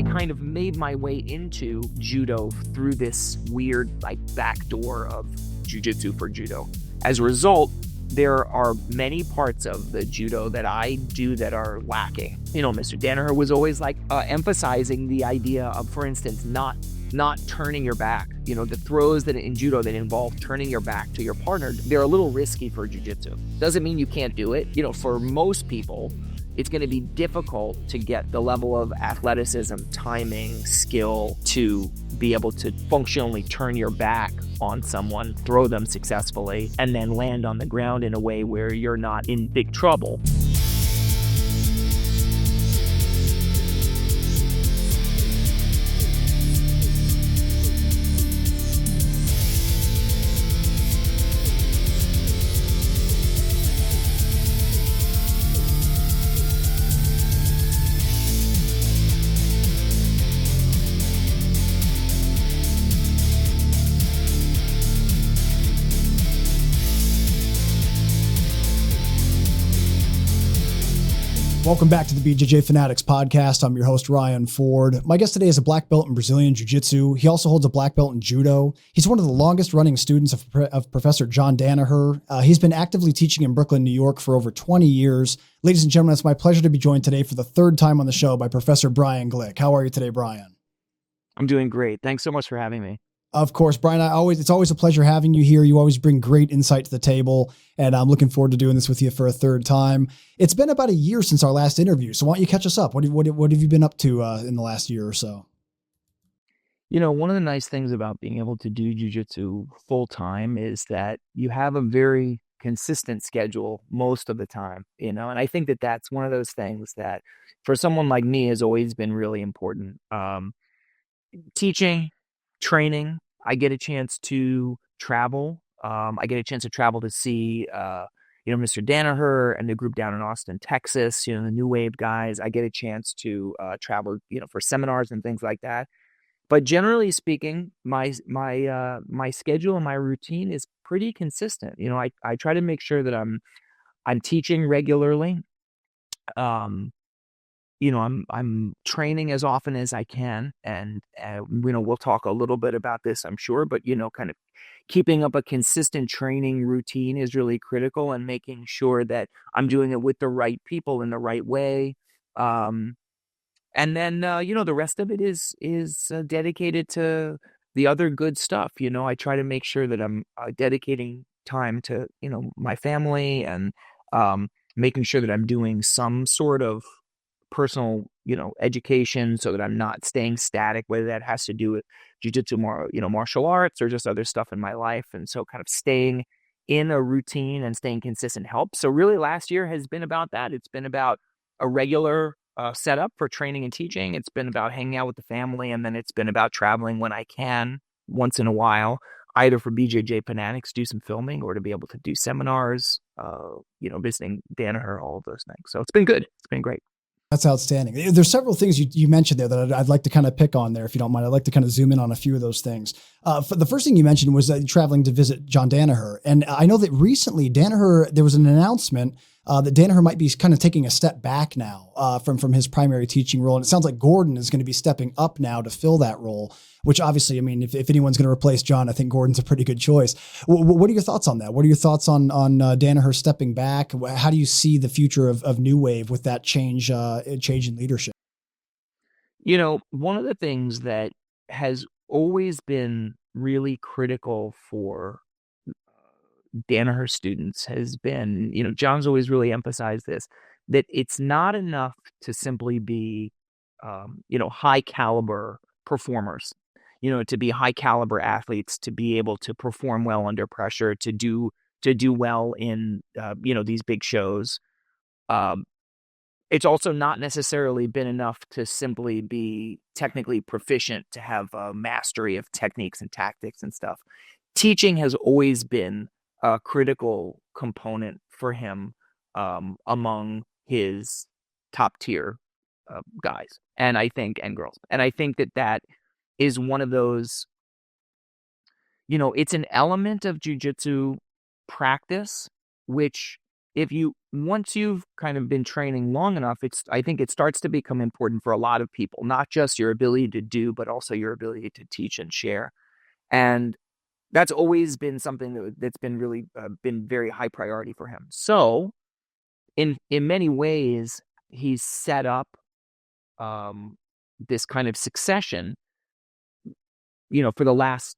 kind of made my way into judo through this weird back door of jiu-jitsu for judo. As a result, there are many parts of the judo that I do that are lacking. Mr. Danaher was always emphasizing the idea of, for instance, not turning your back. The throws that in judo that involve turning your back to your partner, they're a little risky for jiu-jitsu. Doesn't mean you can't do it. For most people, it's going to be difficult to get the level of athleticism, timing, skill to be able to functionally turn your back on someone, throw them successfully, and then land on the ground in a way where you're not in big trouble. Welcome back to the BJJ Fanatics podcast. I'm your host, Ryan Ford. My guest today is a black belt in Brazilian Jiu-Jitsu. He also holds a black belt in Judo. He's one of the longest running students of Professor John Danaher. He's been actively teaching in Brooklyn, New York for over 20 years. Ladies and gentlemen, it's my pleasure to be joined today for the third time on the show by Professor Brian Glick. How are you today, Brian? I'm doing great. Thanks so much for having me. Of course, Brian, it's always a pleasure having you here. You always bring great insight to the table, and I'm looking forward to doing this with you for a third time. It's been about a year since our last interview, so why don't you catch us up? What have you been up to in the last year or so? One of the nice things about being able to do jiu-jitsu full time is that you have a very consistent schedule most of the time, and I think that that's one of those things that for someone like me has always been really important. Teaching, training, I get a chance to travel. I get a chance to travel to see, Mr. Danaher and the group down in Austin, Texas, the New Wave guys. I get a chance to travel, for seminars and things like that. But generally speaking, my schedule and my routine is pretty consistent. I try to make sure that I'm teaching regularly. I'm training as often as I can, and we'll talk a little bit about this, I'm sure, but kind of keeping up a consistent training routine is really critical, and making sure that I'm doing it with the right people in the right way. And then the rest of it is dedicated to the other good stuff. I try to make sure that I'm dedicating time to my family, and making sure that I'm doing some sort of personal, education, so that I'm not staying static, whether that has to do with jiu-jitsu, martial arts, or just other stuff in my life. And so kind of staying in a routine and staying consistent helps. So really last year has been about that. It's been about a regular setup for training and teaching. It's been about hanging out with the family. And then it's been about traveling when I can, once in a while, either for BJJ Fanatics, do some filming, or to be able to do seminars, visiting Danaher, all of those things. So it's been good. It's been great. That's outstanding. There's several things you mentioned there that I'd like to kind of pick on there, if you don't mind. I'd like to kind of zoom in on a few of those things. For the first thing you mentioned was traveling to visit John Danaher. And I know that recently there was an announcement that Danaher might be kind of taking a step back now from his primary teaching role. And it sounds like Gordon is going to be stepping up now to fill that role, which obviously, if anyone's going to replace John, I think Gordon's a pretty good choice. What are your thoughts on that? What are your thoughts on Danaher stepping back? How do you see the future of New Wave with that change in leadership? One of the things that has always been really critical for Danaher students has been, John's always really emphasized this, that it's not enough to simply be, high caliber performers, to be high caliber athletes, to be able to perform well under pressure, to do well in, these big shows. It's also not necessarily been enough to simply be technically proficient, to have a mastery of techniques and tactics and stuff. Teaching has always been a critical component for him among his top tier guys and girls. And I think that is one of those, it's an element of jiu-jitsu practice, which if you once you've kind of been training long enough, I think it starts to become important for a lot of people, not just your ability to do, but also your ability to teach and share. And that's always been something that's been really been very high priority for him. So in many ways, he's set up um, this kind of succession, for the last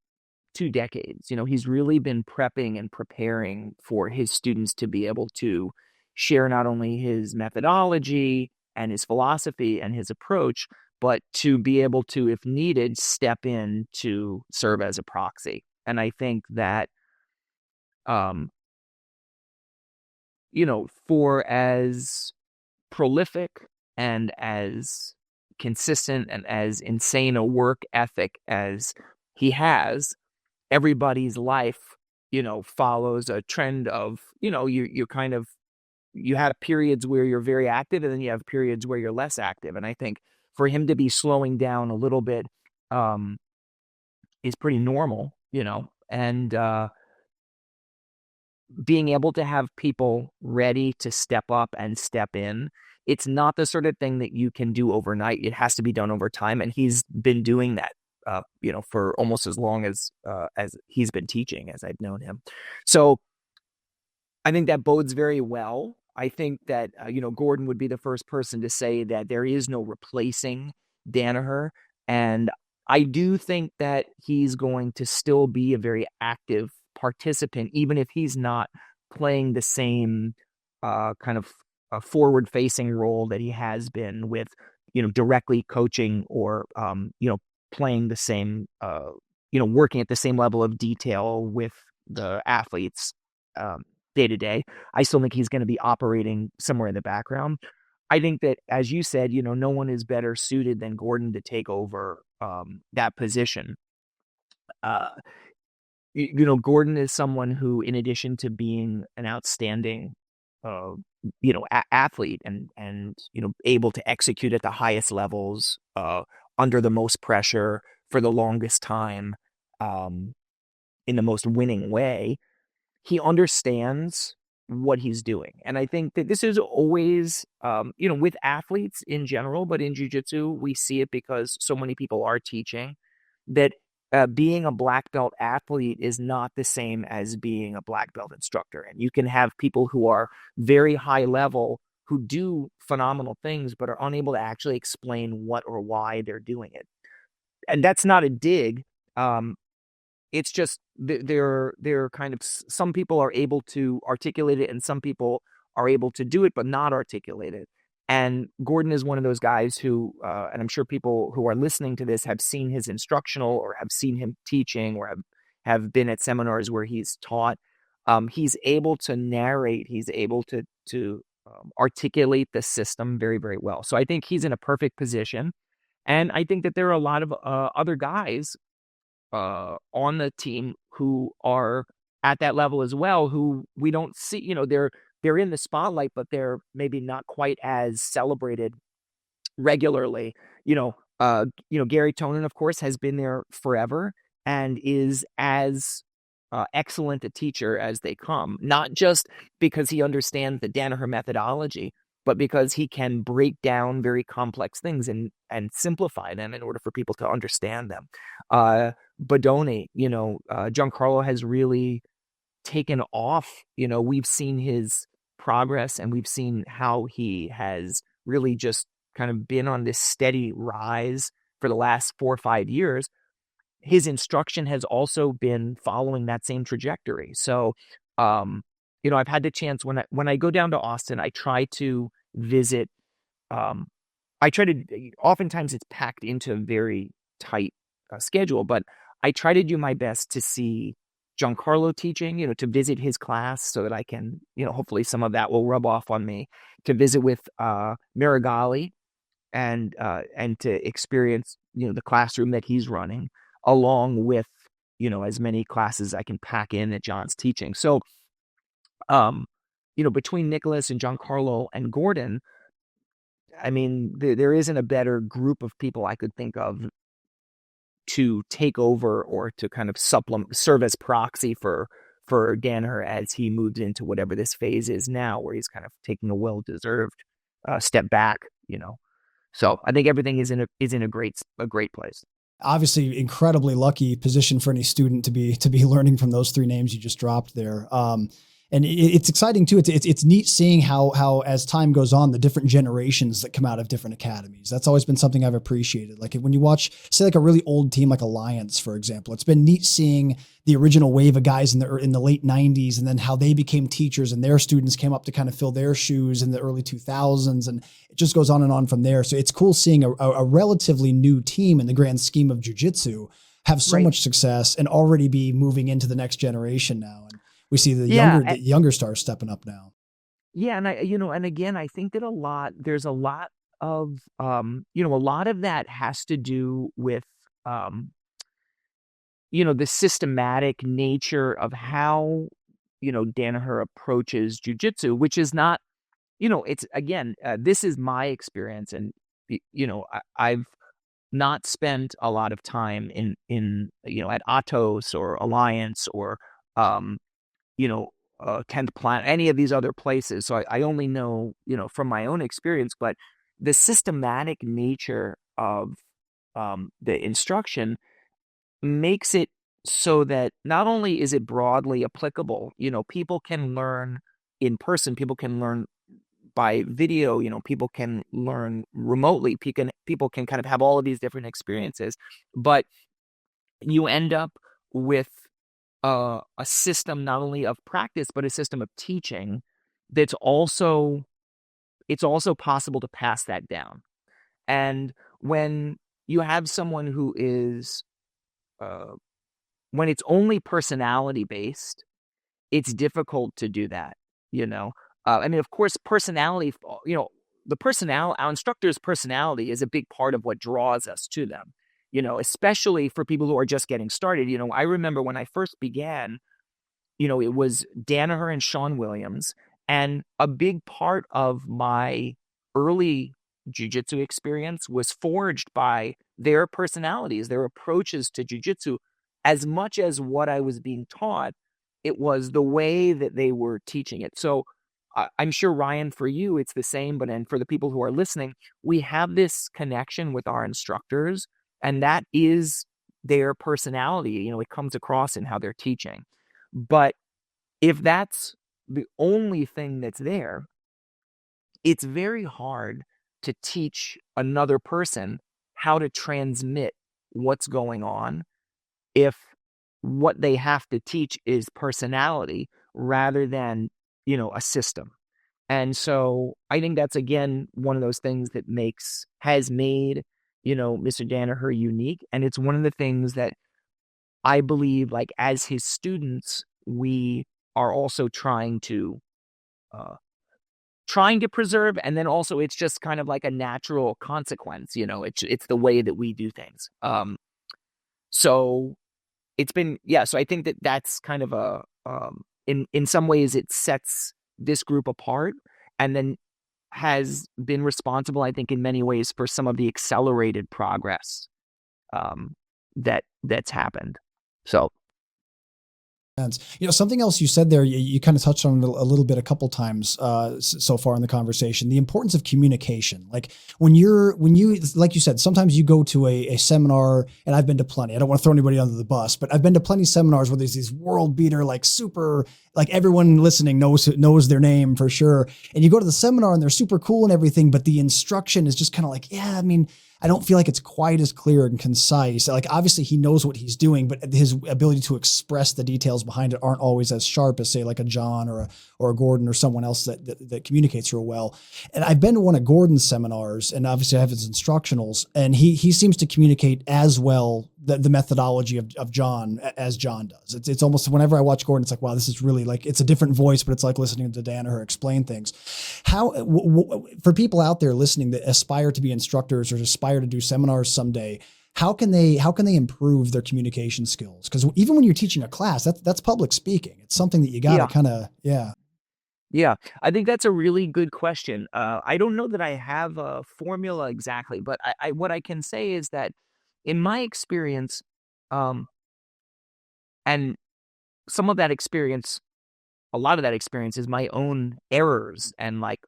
2 decades. He's really been prepping and preparing for his students to be able to share not only his methodology and his philosophy and his approach, but to be able to, if needed, step in to serve as a proxy. And I think that, um, for as prolific and as consistent and as insane a work ethic as he has, everybody's life, follows a trend of, you kind of, you have periods where you're very active and then you have periods where you're less active. And I think for him to be slowing down a little bit, um, is pretty normal, and, being able to have people ready to step up and step in. It's not the sort of thing that you can do overnight. It has to be done over time. And he's been doing that, for almost as long as he's been teaching, as I've known him. So I think that bodes very well. I think that, Gordon would be the first person to say that there is no replacing Danaher. And I do think that he's going to still be a very active participant, even if he's not playing the same kind of forward-facing role that he has been with, directly coaching or, playing the same, working at the same level of detail with the athletes day to day. I still think he's going to be operating somewhere in the background. I think that, as you said, no one is better suited than Gordon to take over that position. Uh, Gordon is someone who, in addition to being an outstanding, athlete and able to execute at the highest levels, under the most pressure for the longest time, in the most winning way, he understands what he's doing. And I think that this is always, with athletes in general, but in jiu-jitsu, we see it because so many people are teaching that being a black belt athlete is not the same as being a black belt instructor. And you can have people who are very high level who do phenomenal things, but are unable to actually explain what or why they're doing it. And that's not a dig. It's just they're kind of, some people are able to articulate it and some people are able to do it but not articulate it. And Gordon is one of those guys who, and I'm sure people who are listening to this have seen his instructional or have seen him teaching or have been at seminars where he's taught. He's able to narrate. He's able to articulate the system very, very well. So I think he's in a perfect position. And I think that there are a lot of other guys on the team who are at that level as well, who we don't see, they're in the spotlight, but they're maybe not quite as celebrated regularly. Gary Tonin, of course, has been there forever and is as excellent a teacher as they come, not just because he understands the Danaher methodology, but because he can break down very complex things and simplify them in order for people to understand them. Bodoni, Giancarlo has really taken off. We've seen his progress and we've seen how he has really just kind of been on this steady rise for the last 4 or 5 years. His instruction has also been following that same trajectory. So, I've had the chance when I go down to Austin, I try to visit. Oftentimes it's packed into a very tight schedule, but I try to do my best to see Giancarlo teaching, to visit his class so that I can, hopefully some of that will rub off on me, to visit with Marigali and to experience, the classroom that he's running, along with, as many classes I can pack in that John's teaching. So, between Nicholas and Giancarlo and Gordon, I mean, there isn't a better group of people I could think of to take over or to kind of serve as proxy for for Danaher as he moves into whatever this phase is now, where he's kind of taking a well-deserved step back, you know. So I think everything is in a great place. Obviously, incredibly lucky position for any student to be learning from those three names you just dropped there. And it's exciting too. It's neat seeing how as time goes on, the different generations that come out of different academies. That's always been something I've appreciated. Like when you watch, say, like a really old team like Alliance, for example, it's been neat seeing the original wave of guys in the late '90s, and then how they became teachers and their students came up to kind of fill their shoes in the early 2000s, and it just goes on and on from there. So it's cool seeing a relatively new team in the grand scheme of jiu-jitsu have so much success and already be moving into the next generation now. And we see the younger stars stepping up now. Yeah, and and again, I think that there's a lot of a lot of that has to do with the systematic nature of how Danaher approaches jujitsu, which is not, it's again, this is my experience, and I've not spent a lot of time in at Atos or Alliance or 10th Planet, any of these other places. So I only know, from my own experience, but the systematic nature of the instruction makes it so that not only is it broadly applicable, people can learn in person, people can learn by video, people can learn remotely, people can kind of have all of these different experiences, but you end up with a system not only of practice, but a system of teaching it's also possible to pass that down. And when you have someone who is when it's only personality based, it's difficult to do that, I mean, of course, personality, our instructor's personality is a big part of what draws us to them, especially for people who are just getting started. I remember when I first began, it was Danaher and Sean Williams. And a big part of my early jiu-jitsu experience was forged by their personalities, their approaches to jiu-jitsu. As much as what I was being taught, it was the way that they were teaching it. So I'm sure, Ryan, for you, it's the same, but and for the people who are listening, we have this connection with our instructors, and that is their personality. It comes across in how they're teaching. But if that's the only thing that's there, it's very hard to teach another person how to transmit what's going on if what they have to teach is personality rather than, a system. And so I think that's, again, one of those things that has made, Mr. Danaher unique. And it's one of the things that I believe, like, as his students, we are also trying to preserve, and then also it's just kind of like a natural consequence, it's the way that we do things. So it's been, so I think that that's kind of in some ways it sets this group apart, and then has been responsible, I think, in many ways for some of the accelerated progress that's happened. So, something else you said there, you kind of touched on a little bit a couple times so far in the conversation, the importance of communication. Like when you, like you said, sometimes you go to a seminar, and I've been to plenty, I don't want to throw anybody under the bus, but I've been to plenty of seminars where there's these world beater, like super, like everyone listening knows their name for sure. And you go to the seminar and they're super cool and everything, but the instruction is just kind of like, I mean, I don't feel like it's quite as clear and concise. Like obviously he knows what he's doing, but his ability to express the details behind it aren't always as sharp as, say, like a John or a Gordon or someone else that communicates real well. And I've been to one of Gordon's seminars, and obviously I have his instructionals, and he seems to communicate as well the methodology of John as John does. It's almost, whenever I watch Gordon, it's like, wow, this is really like, it's a different voice, but it's like listening to Danaher explain things. How, for people out there listening that aspire to be instructors or aspire to do seminars someday, how can they improve their communication skills? Because even when you're teaching a class, that's public speaking. It's something that you got to kind of, Yeah, I think that's a really good question. I don't know that I have a formula exactly, but what I can say is that in my experience, and some of that experience, a lot of that experience is my own errors and like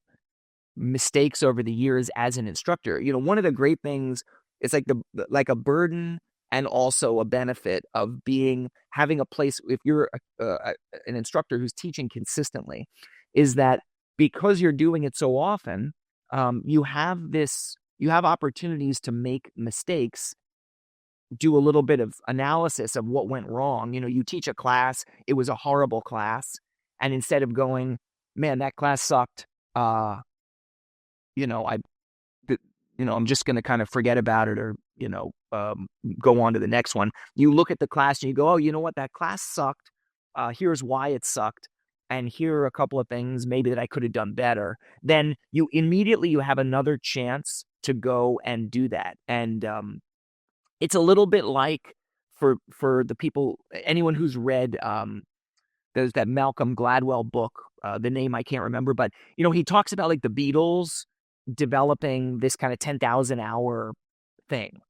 mistakes over the years as an instructor. One of the great things, it's like like a burden and also a benefit of having a place, if you're an instructor who's teaching consistently, is that because you're doing it so often, you have opportunities to make mistakes, do a little bit of analysis of what went wrong. You teach a class, it was a horrible class, and instead of going, man, that class sucked, I, I'm just going to kind of forget about it, or, go on to the next one. You look at the class and you go, oh, you know what? That class sucked. Here's why it sucked. And here are a couple of things maybe that I could have done better. Then you have another chance to go and do that. And it's a little bit like for the people, anyone who's read, there's that Malcolm Gladwell book, the name I can't remember, but he talks about like the Beatles developing this kind of 10,000 hour thing.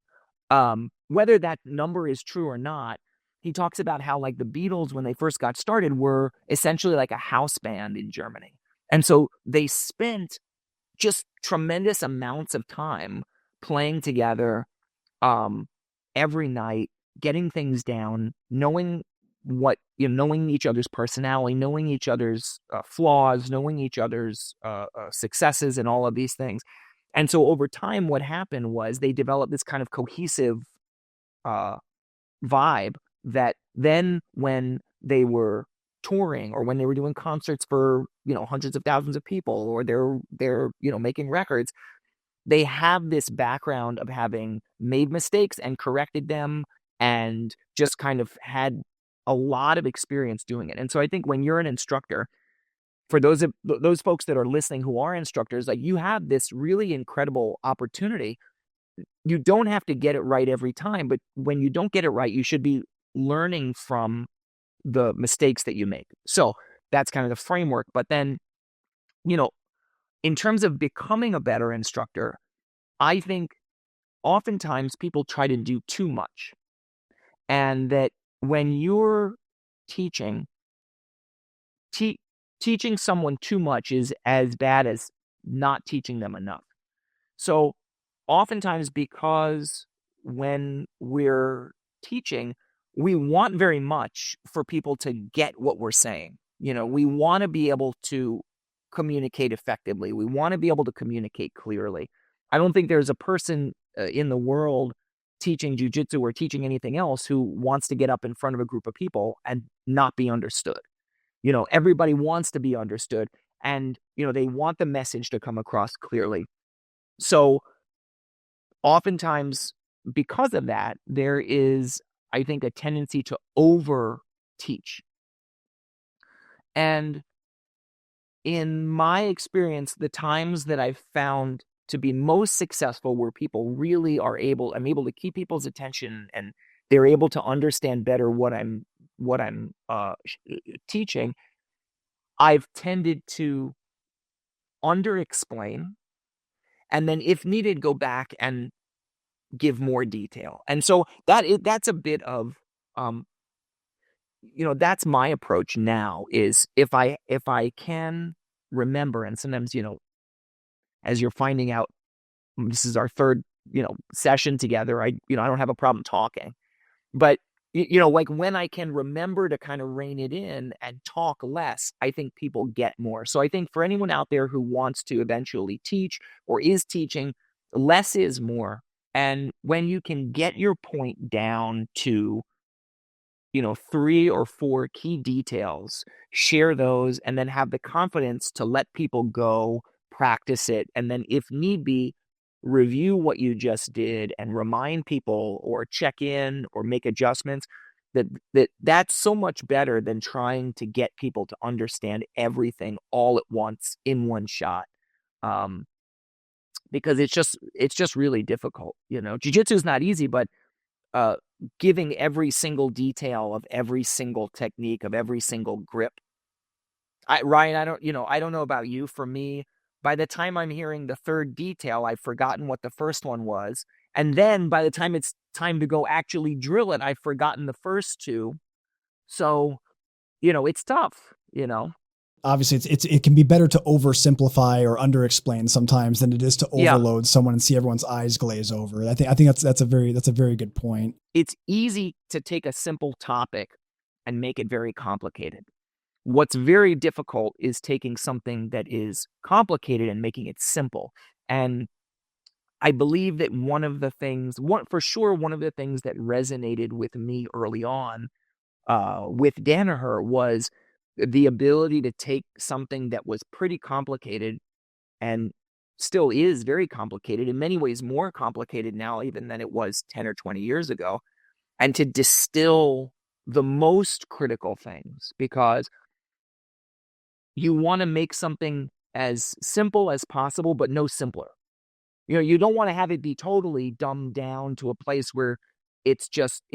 Whether that number is true or not, he talks about how like the Beatles, when they first got started, were essentially like a house band in Germany. And so they spent just tremendous amounts of time playing together, every night, getting things down, knowing knowing each other's personality, knowing each other's flaws, knowing each other's successes, and all of these things. And so over time, what happened was they developed this kind of cohesive vibe that then when they were touring, or when they were doing concerts for, hundreds of thousands of people, or they're making records, they have this background of having made mistakes and corrected them, and just kind of had a lot of experience doing it. And so I think when you're an instructor, for those folks that are listening who are instructors, like, you have this really incredible opportunity. You don't have to get it right every time, but when you don't get it right, you should be learning from the mistakes that you make. So that's kind of the framework. But then, in terms of becoming a better instructor, I think oftentimes people try to do too much. And that when you're teaching, teaching someone too much is as bad as not teaching them enough. So oftentimes, because when we're teaching, we want very much for people to get what we're saying. We want to be able to communicate effectively. We want to be able to communicate clearly. I don't think there's a person in the world teaching jiu-jitsu or teaching anything else who wants to get up in front of a group of people and not be understood. Everybody wants to be understood, and, they want the message to come across clearly. So oftentimes, because of that, there is, I think, a tendency to over teach. And in my experience, the times that I've found to be most successful, where people really I'm able to keep people's attention, and they're able to understand better what I'm teaching, I've tended to under-explain, and then, if needed, go back and give more detail. And so that's a bit of, that's my approach now, is if I can remember, and sometimes, as you're finding out, this is our third, session together, I don't have a problem talking, but like, when I can remember to kind of rein it in and talk less, I think people get more. So I think for anyone out there who wants to eventually teach or is teaching, less is more. And when you can get your point down to, 3 or 4 key details, share those, and then have the confidence to let people go, practice it, and then, if need be, review what you just did and remind people, or check in, or make adjustments. That's so much better than trying to get people to understand everything all at once in one shot. Because it's just really difficult. Jiu-jitsu is not easy, but giving every single detail of every single technique, of every single grip. Ryan, I don't know about you. For me, by the time I'm hearing the third detail, I've forgotten what the first one was. And then by the time it's time to go actually drill it, I've forgotten the first two. So it's tough. Obviously it can be better to oversimplify or underexplain sometimes than it is to Yeah, overload someone and see everyone's eyes glaze over. I think that's a very good point. it's easy to take a simple topic and make it very complicated. What's very difficult is taking something that is complicated and making it simple. And I believe that one of the things that resonated with me early on with Danaher was the ability to take something that was pretty complicated and still is very complicated, in many ways more complicated now even than it was 10 or 20 years ago, and to distill the most critical things, because you want to make something as simple as possible, but no simpler. You don't want to have it be totally dumbed down to a place where it's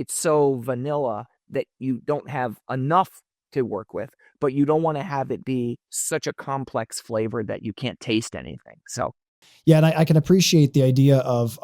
so vanilla that you don't have enough to work with, but you don't want to have it be such a complex flavor that you can't taste anything. So, Yeah, and I can appreciate the idea of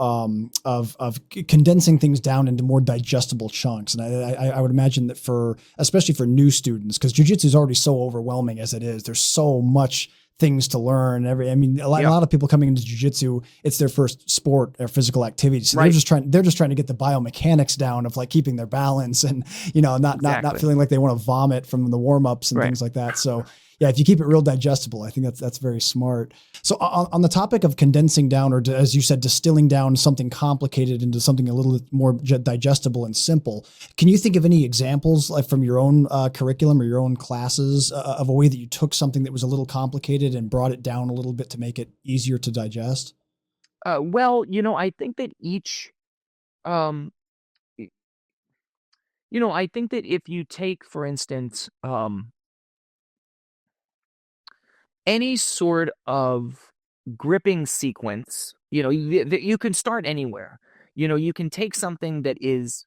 condensing things down into more digestible chunks. And I would imagine that especially for new students, because jujitsu is already so overwhelming as it is. There's so much things to learn. A yeah, lot of people coming into jujitsu, it's their first sport or physical activity. So right, they're just trying to get the biomechanics down of like keeping their balance and, not exactly, feeling like they want to vomit from the warm ups and right. things like that. So yeah, if you keep it real digestible, I think that's very smart. So on the topic of condensing down, or as you said, distilling down something complicated into something a little more digestible and simple, can you think of any examples like from your own curriculum or your own classes of a way that you took something that was a little complicated and brought it down a little bit to make it easier to digest? Well, I think that um, I think that if you take, for instance, any sort of gripping sequence, you can start anywhere. You can take something that is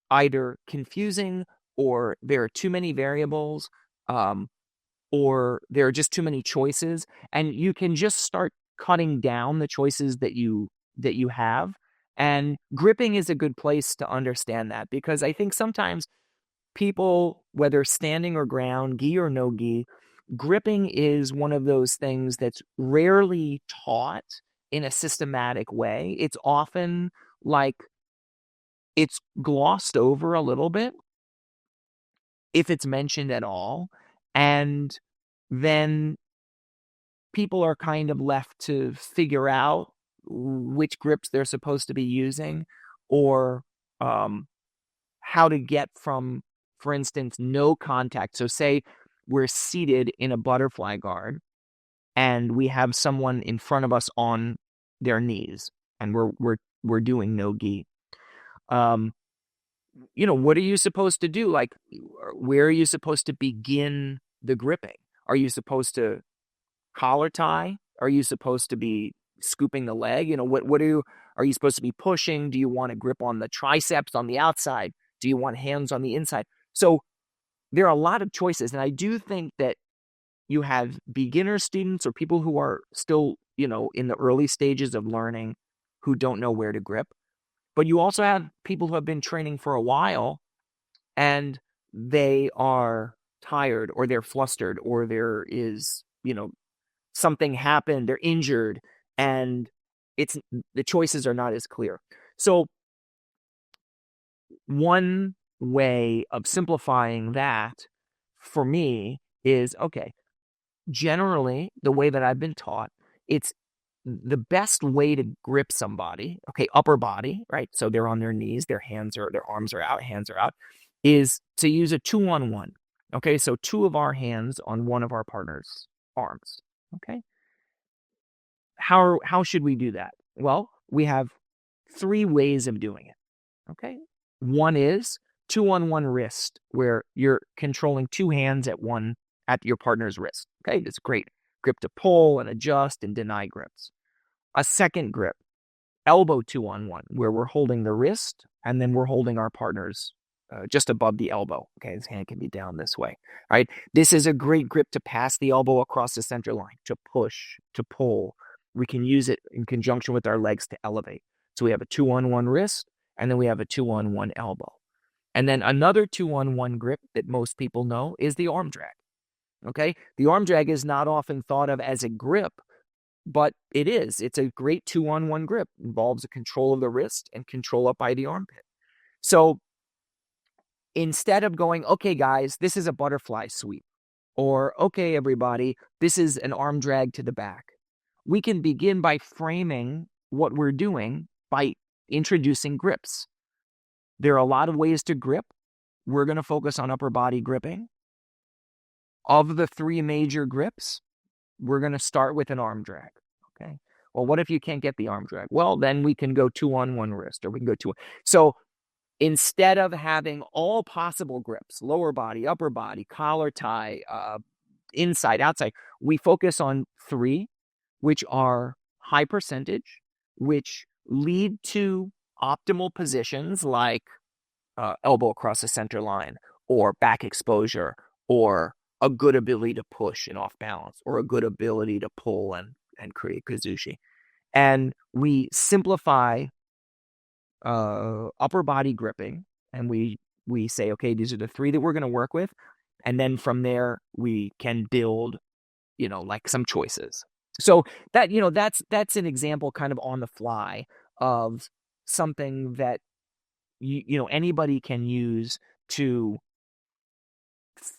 either confusing, or there are too many variables, um, or there are just too many choices, and you can just start cutting down the choices that you have. And gripping is a good place to understand that, because I think sometimes people, whether standing or ground, gi or no gi, gripping is one of those things that's rarely taught in a systematic way. It's often like it's glossed over a little bit, if it's mentioned at all. And then people are kind of left to figure out which grips they're supposed to be using, or um, how to get from, for instance, no contact. So, say we're seated in a butterfly guard and we have someone in front of us on their knees, and we're doing no gi. Um, what are you supposed to do? Like, where are you supposed to begin the gripping? Are you supposed to collar tie? Are you supposed to be scooping the leg? Are you supposed to be pushing? Do you want to grip on the triceps on the outside? Do you want hands on the inside? So there are a lot of choices. And I do think that you have beginner students or people who are still, in the early stages of learning, who don't know where to grip. But you also have people who have been training for a while, and they are tired, or they're flustered, or there is, something happened, they're injured, and it's the choices are not as clear. So one way of simplifying that for me is, okay, generally the way that I've been taught, it's the best way to grip somebody, okay, upper body, right? So they're on their knees, their arms are out, hands are out, is to use a 2-on-1. Okay, so two of our hands on one of our partner's arms. Okay. How should we do that? Well, we have three ways of doing it. Okay. One is 2-on-1 wrist, where you're controlling two hands at your partner's wrist. Okay, that's great. Grip to pull and adjust and deny grips. A second grip, elbow 2-on-1, where we're holding the wrist and then we're holding our partner's just above the elbow. Okay, his hand can be down this way. All right, this is a great grip to pass the elbow across the center line, to push, to pull. We can use it in conjunction with our legs to elevate. So we have a 2-on-1 wrist, and then we have a 2-on-1 elbow. And then another 2-on-1 grip that most people know is the arm drag. Okay. The arm drag is not often thought of as a grip, but it is. It's a great 2-on-1 grip. It involves a control of the wrist and control up by the armpit. So instead of going, okay, guys, this is a butterfly sweep, or okay, everybody, this is an arm drag to the back, we can begin by framing what we're doing by introducing grips. There are a lot of ways to grip. We're going to focus on upper body gripping. Of the 3 major grips, we're going to start with an arm drag. Okay. Well, what if you can't get the arm drag? Well, then we can go 2-on-1 wrist, or we can go 2. So instead of having all possible grips, lower body, upper body, collar tie, inside, outside, we focus on 3, which are high percentage, which lead to optimal positions like elbow across the center line, or back exposure, or a good ability to push and off balance, or a good ability to pull and create kazushi. And we simplify upper body gripping, and we say, okay, these are the 3 that we're going to work with. And then from there, we can build, like some choices. So that, that's an example kind of on the fly of something that, anybody can use to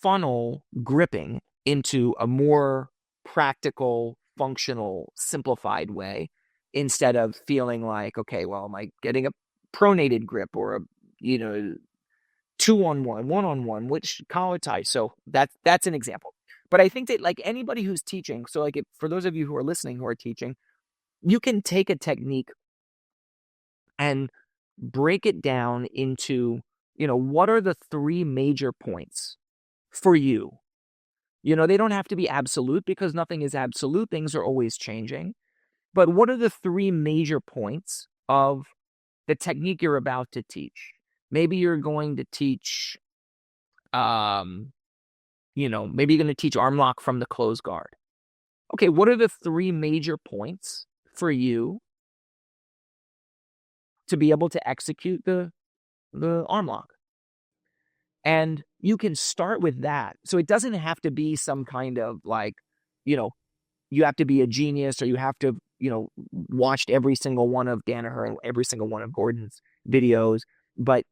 funnel gripping into a more practical, functional, simplified way, instead of feeling like, okay, well, am I getting a pronated grip, or a, 2-on-1, 1-on-1, which collar tie. So that's an example. But I think that, like, anybody who's teaching, so like for those of you who are listening who are teaching, you can take a technique and break it down into, what are the 3 major points for you? They don't have to be absolute, because nothing is absolute. Things are always changing. But what are the 3 major points of the technique you're about to teach? Maybe you're going to teach, maybe you're going to teach arm lock from the closed guard. Okay, what are the 3 major points for you to be able to execute the arm lock? And you can start with that. So it doesn't have to be some kind of like, you have to be a genius, or you have to, watched every single one of Danaher and every single one of Gordon's videos. But,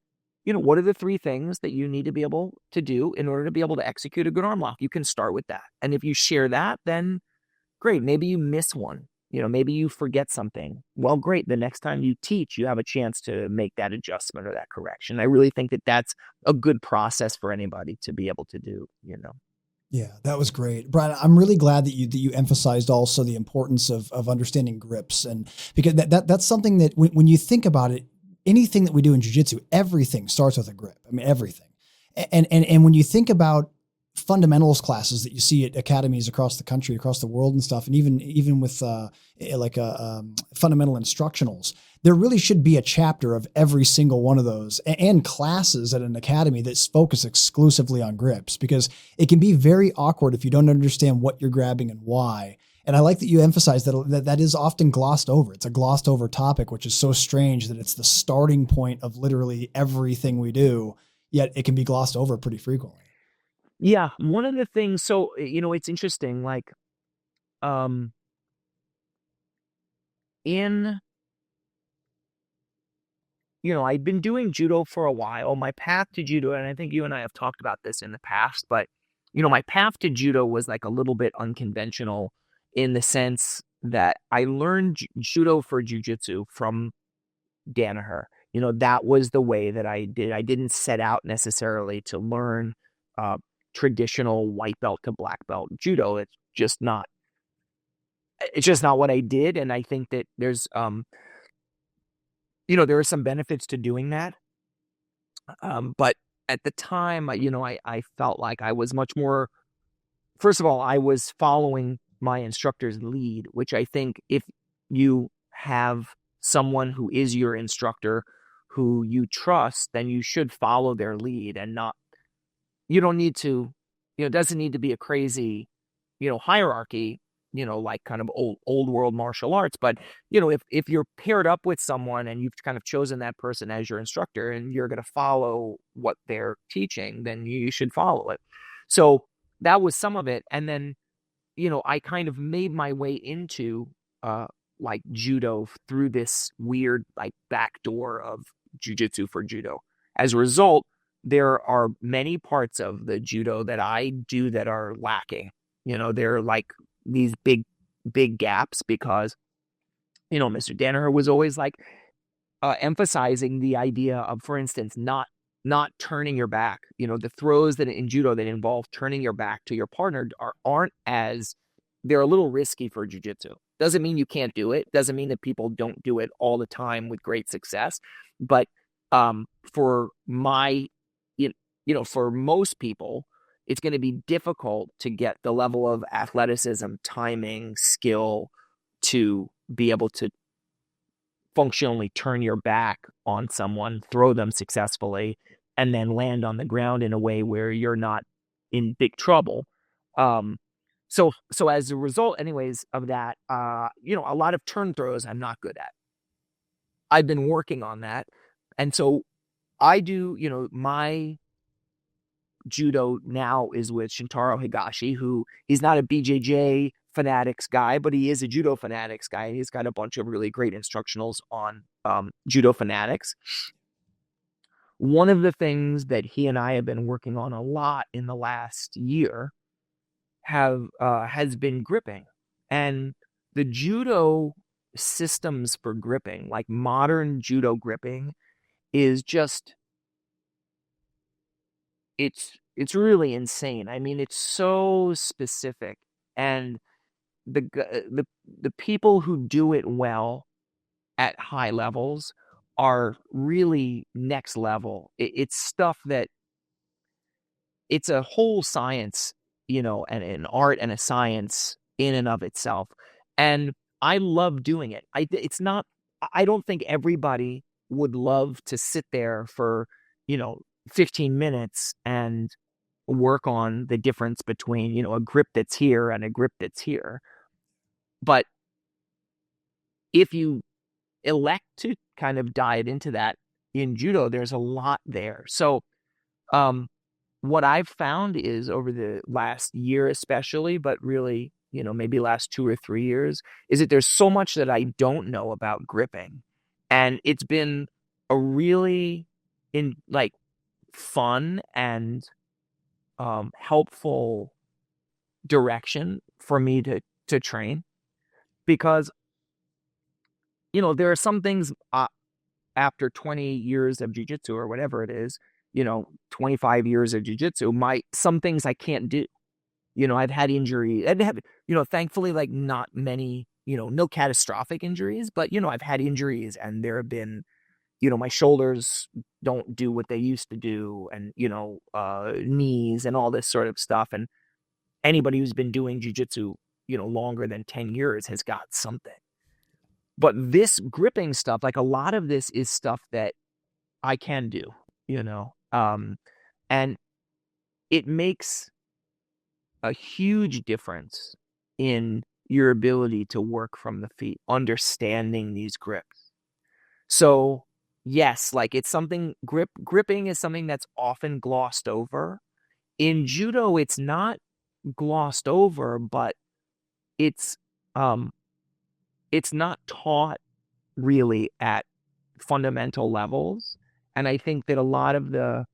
what are the 3 things that you need to be able to do in order to be able to execute a good arm lock? You can start with that. And if you share that, then great. Maybe you miss one. Maybe you forget something. Well, great. The next time you teach, you have a chance to make that adjustment or that correction. I really think that that's a good process for anybody to be able to do, Yeah, that was great, Brian. I'm really glad that you emphasized also the importance of understanding grips, and because that's something that when you think about it, anything that we do in jiu-jitsu, everything starts with a grip. I mean, everything. And when you think about fundamentals classes that you see at academies across the country, across the world and stuff, and even with fundamental instructionals, there really should be a chapter of every single one of those, and classes at an academy that's focused exclusively on grips, because it can be very awkward if you don't understand what you're grabbing and why. And I like that you emphasize that is often glossed over. It's a glossed over topic, which is so strange that it's the starting point of literally everything we do, yet it can be glossed over pretty frequently. Yeah, one of the things, so, it's interesting, like, in, I'd been doing judo for a while. My path to judo, and I think you and I have talked about this in the past, but, my path to judo was like a little bit unconventional, in the sense that I learned judo for jiu-jitsu from Danaher. That was the way that I did. I didn't set out necessarily to learn traditional white belt to black belt judo. It's just not what I did. And I think that there's there are some benefits to doing that. But at the time, I felt like I was much more, first of all, I was following my instructor's lead, which I think if you have someone who is your instructor who you trust, then you should follow their lead, and not, you don't need to, it doesn't need to be a crazy, hierarchy. like kind of old world martial arts. But, if you're paired up with someone and you've kind of chosen that person as your instructor and you're going to follow what they're teaching, then you should follow it. So that was some of it. And then, I kind of made my way into like judo through this weird like back door of jiu-jitsu for judo. As a result, there are many parts of the judo that I do that are lacking. They're like these big gaps because, Mr. Danaher was always like emphasizing the idea of, for instance, not turning your back. The throws that in judo that involve turning your back to your partner aren't as, they're a little risky for jiu-jitsu. Doesn't mean you can't do it. Doesn't mean that people don't do it all the time with great success. But for for most people, it's going to be difficult to get the level of athleticism, timing, skill to be able to functionally turn your back on someone, throw them successfully, and then land on the ground in a way where you're not in big trouble. So as a result, anyways, of that, a lot of turn throws I'm not good at. I've been working on that. And so I do, my judo now is with Shintaro Higashi, who he's not a BJJ Fanatics guy, but he is a Judo Fanatics guy. And he's got a bunch of really great instructionals on Judo Fanatics. One of the things that he and I have been working on a lot in the last year has been gripping. And the judo systems for gripping, like modern judo gripping, is just, it's really insane. I mean, it's so specific, and the people who do it well at high levels are really next level. It's stuff that, it's a whole science, and an art and a science in and of itself. And I love doing it. I don't think everybody would love to sit there for, 15 minutes and work on the difference between, a grip that's here and a grip that's here. But if you elect to kind of dive into that in judo, there's a lot there. So, what I've found is over the last year, especially, but really, maybe last 2 or 3 years, is that there's so much that I don't know about gripping. And it's been a really fun and helpful direction for me to train, because, there are some things after 20 years of jiu-jitsu or whatever it is, 25 years of jiu-jitsu, some things I can't do. I've had injuries. I've had, thankfully, like not many, no catastrophic injuries, but, I've had injuries, and there have been, my shoulders don't do what they used to do, and, knees and all this sort of stuff. And anybody who's been doing jiu-jitsu, longer than 10 years has got something. But this gripping stuff, like a lot of this is stuff that I can do, and it makes a huge difference in your ability to work from the feet, understanding these grips. So yes, like it's something, gripping is something that's often glossed over. In judo, it's not glossed over, but it's not taught really at fundamental levels. And I think that a lot of the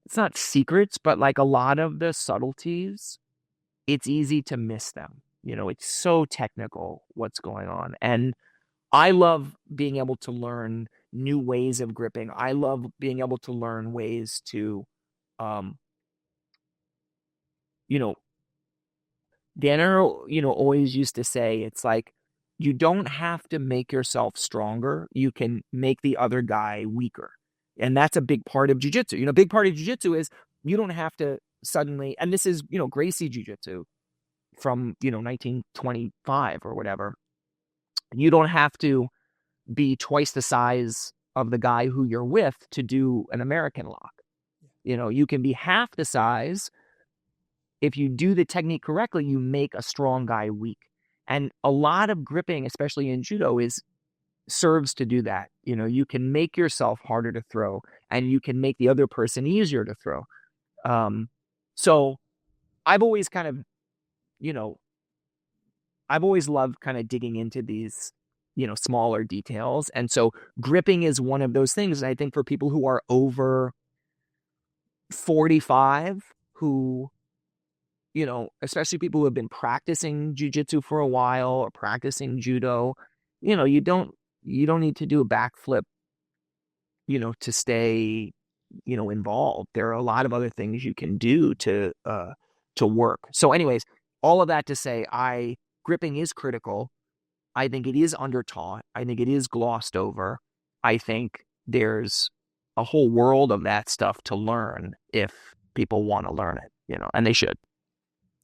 it's not secrets, but like a lot of the subtleties, it's easy to miss them. It's so technical what's going on. And I love being able to learn new ways of gripping. I love being able to learn ways to, Danner, always used to say, it's like, you don't have to make yourself stronger. You can make the other guy weaker. And that's a big part of jiu-jitsu. A big part of jiu-jitsu is you don't have to suddenly, and this is, Gracie jiu-jitsu from, 1925 or whatever. You don't have to be twice the size of the guy who you're with to do an American lock. You can be half the size if you do the technique correctly, you make a strong guy weak. And a lot of gripping, especially in judo, is serves to do that. You can make yourself harder to throw, and you can make the other person easier to throw. So I've always kind of, you know, I've always loved kind of digging into these, smaller details. And so gripping is one of those things. I think for people who are over 45, who, especially people who have been practicing jiu-jitsu for a while or practicing judo, you don't need to do a backflip, to stay, involved. There are a lot of other things you can do to work. So anyways, all of that to say, gripping is critical. I think it is undertaught. I think it is glossed over. I think there's a whole world of that stuff to learn if people want to learn it, and they should.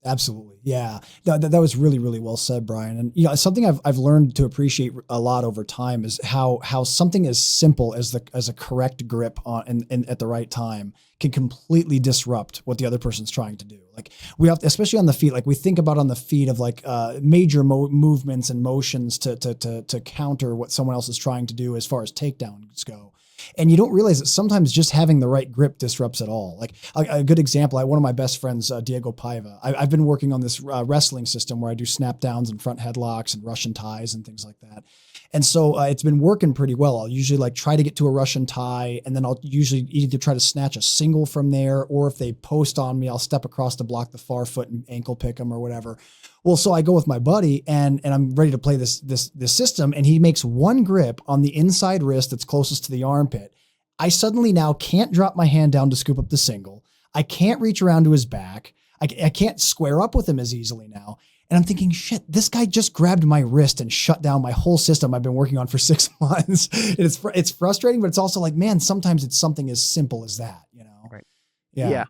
Absolutely. Yeah. That was really, really well said, Brian. And something I've learned to appreciate a lot over time is how something as simple as a correct grip on and at the right time can completely disrupt what the other person's trying to do. Like we have, especially on the feet, like we think about on the feet of like major movements and motions to counter what someone else is trying to do as far as takedowns go. And you don't realize that sometimes just having the right grip disrupts it all. Like a good example, one of my best friends, Diego Paiva, I've been working on this wrestling system where I do snap downs and front headlocks and Russian ties and things like that. And so it's been working pretty well. I'll usually like try to get to a Russian tie, and then I'll usually either try to snatch a single from there, or if they post on me, I'll step across to block the far foot and ankle pick them or whatever. Well, so I go with my buddy and I'm ready to play this system, and he makes one grip on the inside wrist that's closest to the armpit. I suddenly now can't drop my hand down to scoop up the single. I can't reach around to his back. I can't square up with him as easily now. And I'm thinking, shit, this guy just grabbed my wrist and shut down my whole system I've been working on for 6 months. And it's frustrating, but it's also like, man, sometimes it's something as simple as that, Right. Yeah. Yeah.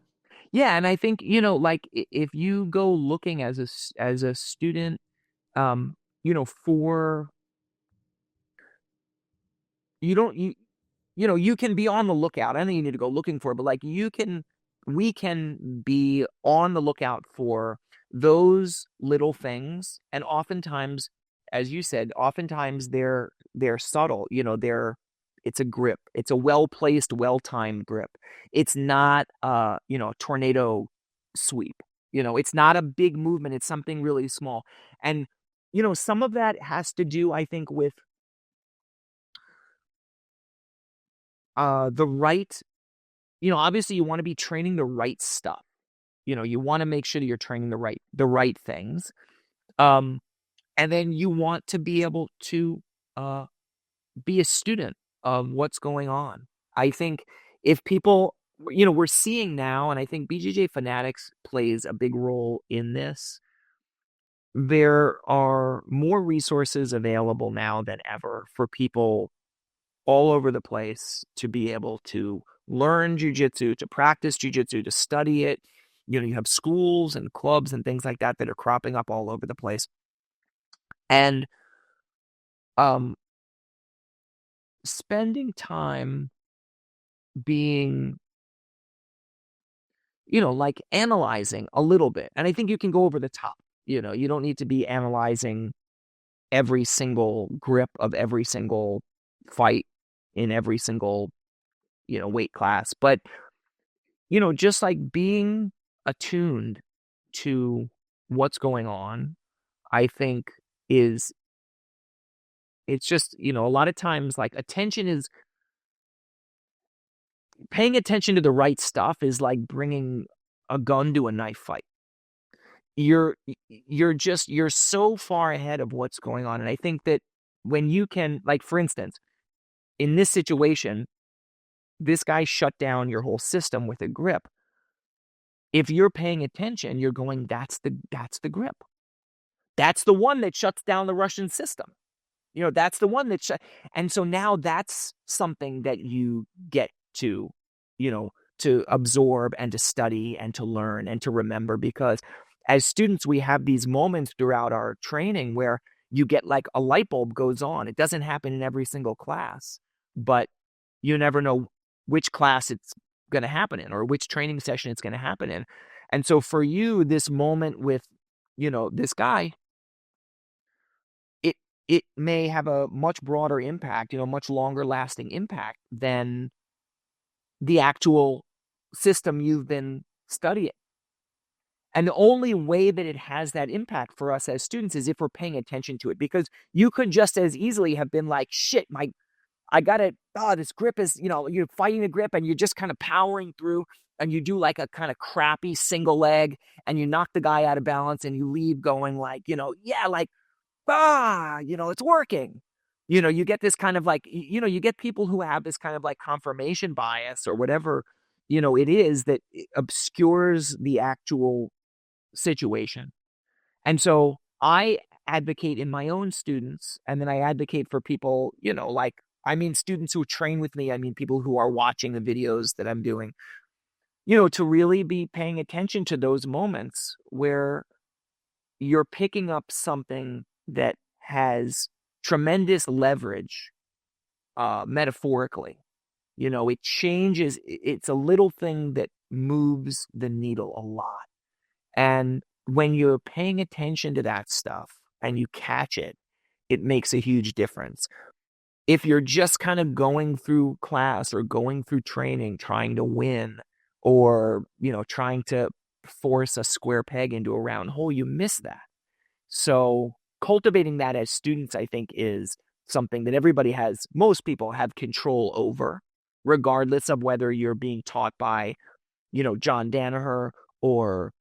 Yeah. And I think, like if you go looking as a student, for, you can be on the lookout. I don't think you need to go looking for it, but like we can be on the lookout for those little things. And oftentimes, as you said, oftentimes they're subtle, it's a grip. It's a well-placed, well-timed grip. It's not, tornado sweep. It's not a big movement. It's something really small. And, some of that has to do, I think, with the right, obviously you want to be training the right stuff. You want to make sure that you're training the right things. And then you want to be able to be a student of what's going on. I think if people, we're seeing now, and I think BJJ Fanatics plays a big role in this. There are more resources available now than ever for people all over the place to be able to learn jiu-jitsu, to practice jiu-jitsu, to study it. You have schools and clubs and things like that that are cropping up all over the place. And spending time being, like analyzing a little bit. And I think you can go over the top. You don't need to be analyzing every single grip of every single fight in every single, weight class. But, just like being attuned to what's going on, I think it's just, a lot of times like paying attention to the right stuff is like bringing a gun to a knife fight. You're so far ahead of what's going on. And I think that when you can, like, for instance, in this situation, this guy shut down your whole system with a grip. If you're paying attention, you're going, that's the grip. That's the one that shuts down the Russian system. That's the one that and so now that's something that you get to, to absorb and to study and to learn and to remember, because as students, we have these moments throughout our training where you get like a light bulb goes on. It doesn't happen in every single class, but you never know which class it's going to happen in or which training session it's going to happen in. And so for you, this moment with, this guy, it it may have a much broader impact, much longer lasting impact than the actual system you've been studying. And the only way that it has that impact for us as students is if we're paying attention to it, because you could just as easily have been like, shit, I got to, this grip is, you're fighting the grip and you're just kind of powering through, and you do like a kind of crappy single leg and you knock the guy out of balance and you leave going like, yeah, like, it's working. You get this kind of like, you get people who have this kind of like confirmation bias or whatever, it is that obscures the actual situation. And so I advocate in my own students, and then I advocate for people, like, I mean, students who train with me, I mean, people who are watching the videos that I'm doing, to really be paying attention to those moments where you're picking up something that has tremendous leverage, metaphorically. It changes, it's a little thing that moves the needle a lot. And when you're paying attention to that stuff and you catch it, it makes a huge difference. If you're just kind of going through class or going through training, trying to win, or, trying to force a square peg into a round hole, you miss that. So cultivating that as students, I think, is something that most people have control over, regardless of whether you're being taught by, John Danaher or,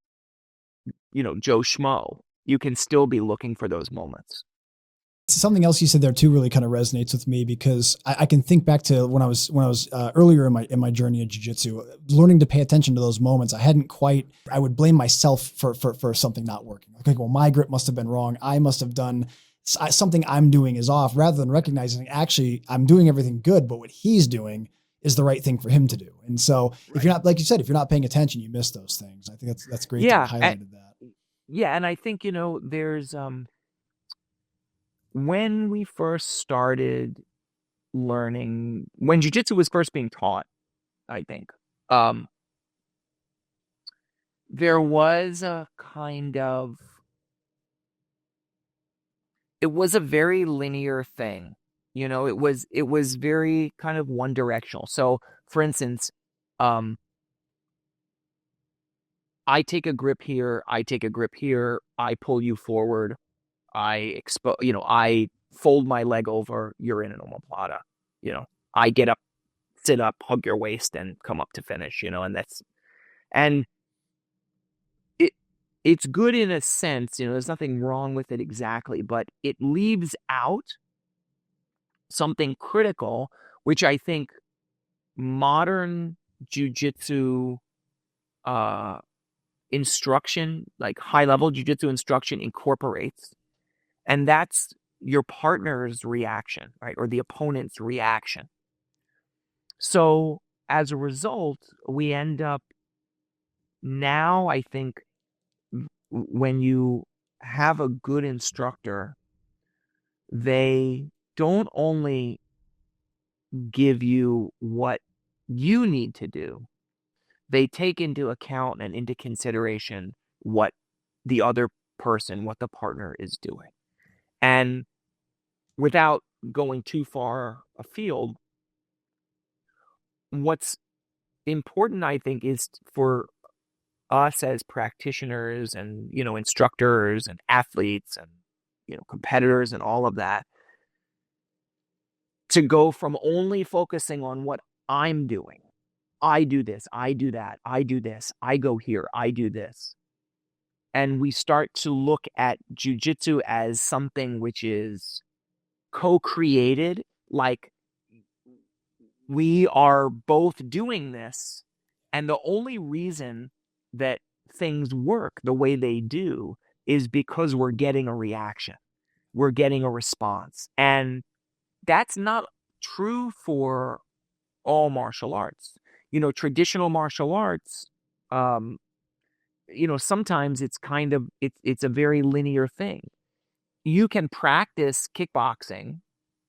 Joe Schmo. You can still be looking for those moments. Something else you said there too really kind of resonates with me, because I can think back to when I was earlier in my journey in jiu-jitsu, learning to pay attention to those moments. I would blame myself for something not working. Okay, well, my grip must have been wrong. I must have done something I'm doing is off, rather than recognizing actually I'm doing everything good, but what he's doing is the right thing for him to do. And so if you're not, like you said, if you're not paying attention, you miss those things. I think that's great that you highlighted that. Yeah. And I think, there's, when we first started learning, when jiu-jitsu was first being taught, I think, there was a kind of, it was a very linear thing. It was very kind of one directional. So for instance, I take a grip here, I take a grip here, I pull you forward, I fold my leg over, you're in an omoplata. I get up, sit up, hug your waist, and come up to finish. And it's good in a sense. There's nothing wrong with it exactly, but it leaves out something critical, which I think modern jujitsu instruction, like high level jujitsu instruction, incorporates. And that's your partner's reaction, right? Or the opponent's reaction. So as a result, we end up now, I think, when you have a good instructor, they don't only give you what you need to do, they take into account and into consideration what the other person, what the partner is doing. And without going too far afield, what's important, I think, is for us as practitioners and, instructors and athletes and, competitors and all of that, to go from only focusing on what I'm doing. I do this, I do that, I do this, I go here, I do this. And we start to look at jiu-jitsu as something which is co-created, like we are both doing this. And the only reason that things work the way they do is because we're getting a reaction. We're getting a response. And that's not true for all martial arts. Traditional martial arts, sometimes it's kind of, it's a very linear thing. You can practice kickboxing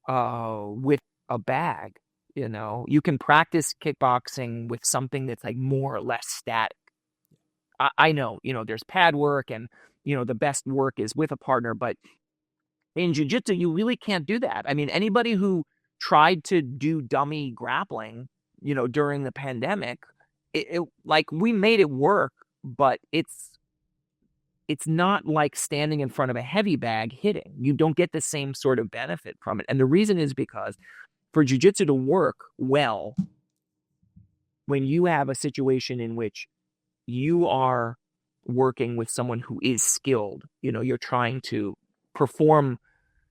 with a bag. You can practice kickboxing with something that's like more or less static. I know, there's pad work and, the best work is with a partner, but in jiu-jitsu, you really can't do that. I mean, anybody who tried to do dummy grappling, during the pandemic, like we made it work, but it's not like standing in front of a heavy bag hitting. You don't get the same sort of benefit from it. And the reason is because for jiu-jitsu to work well, when you have a situation in which you are working with someone who is skilled, you're trying to perform,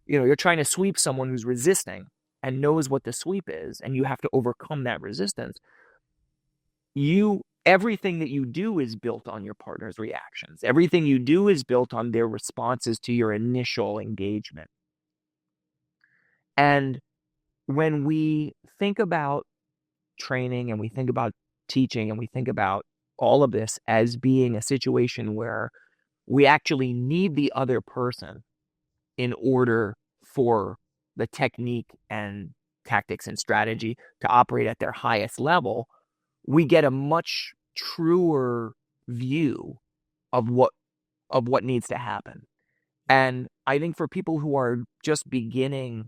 you're trying to sweep someone who's resisting and knows what the sweep is, and you have to overcome that resistance. Everything that you do is built on your partner's reactions. Everything you do is built on their responses to your initial engagement. And when we think about training and we think about teaching and we think about all of this as being a situation where we actually need the other person in order for the technique and tactics and strategy to operate at their highest level, we get a much truer view of what needs to happen. And I think for people who are just beginning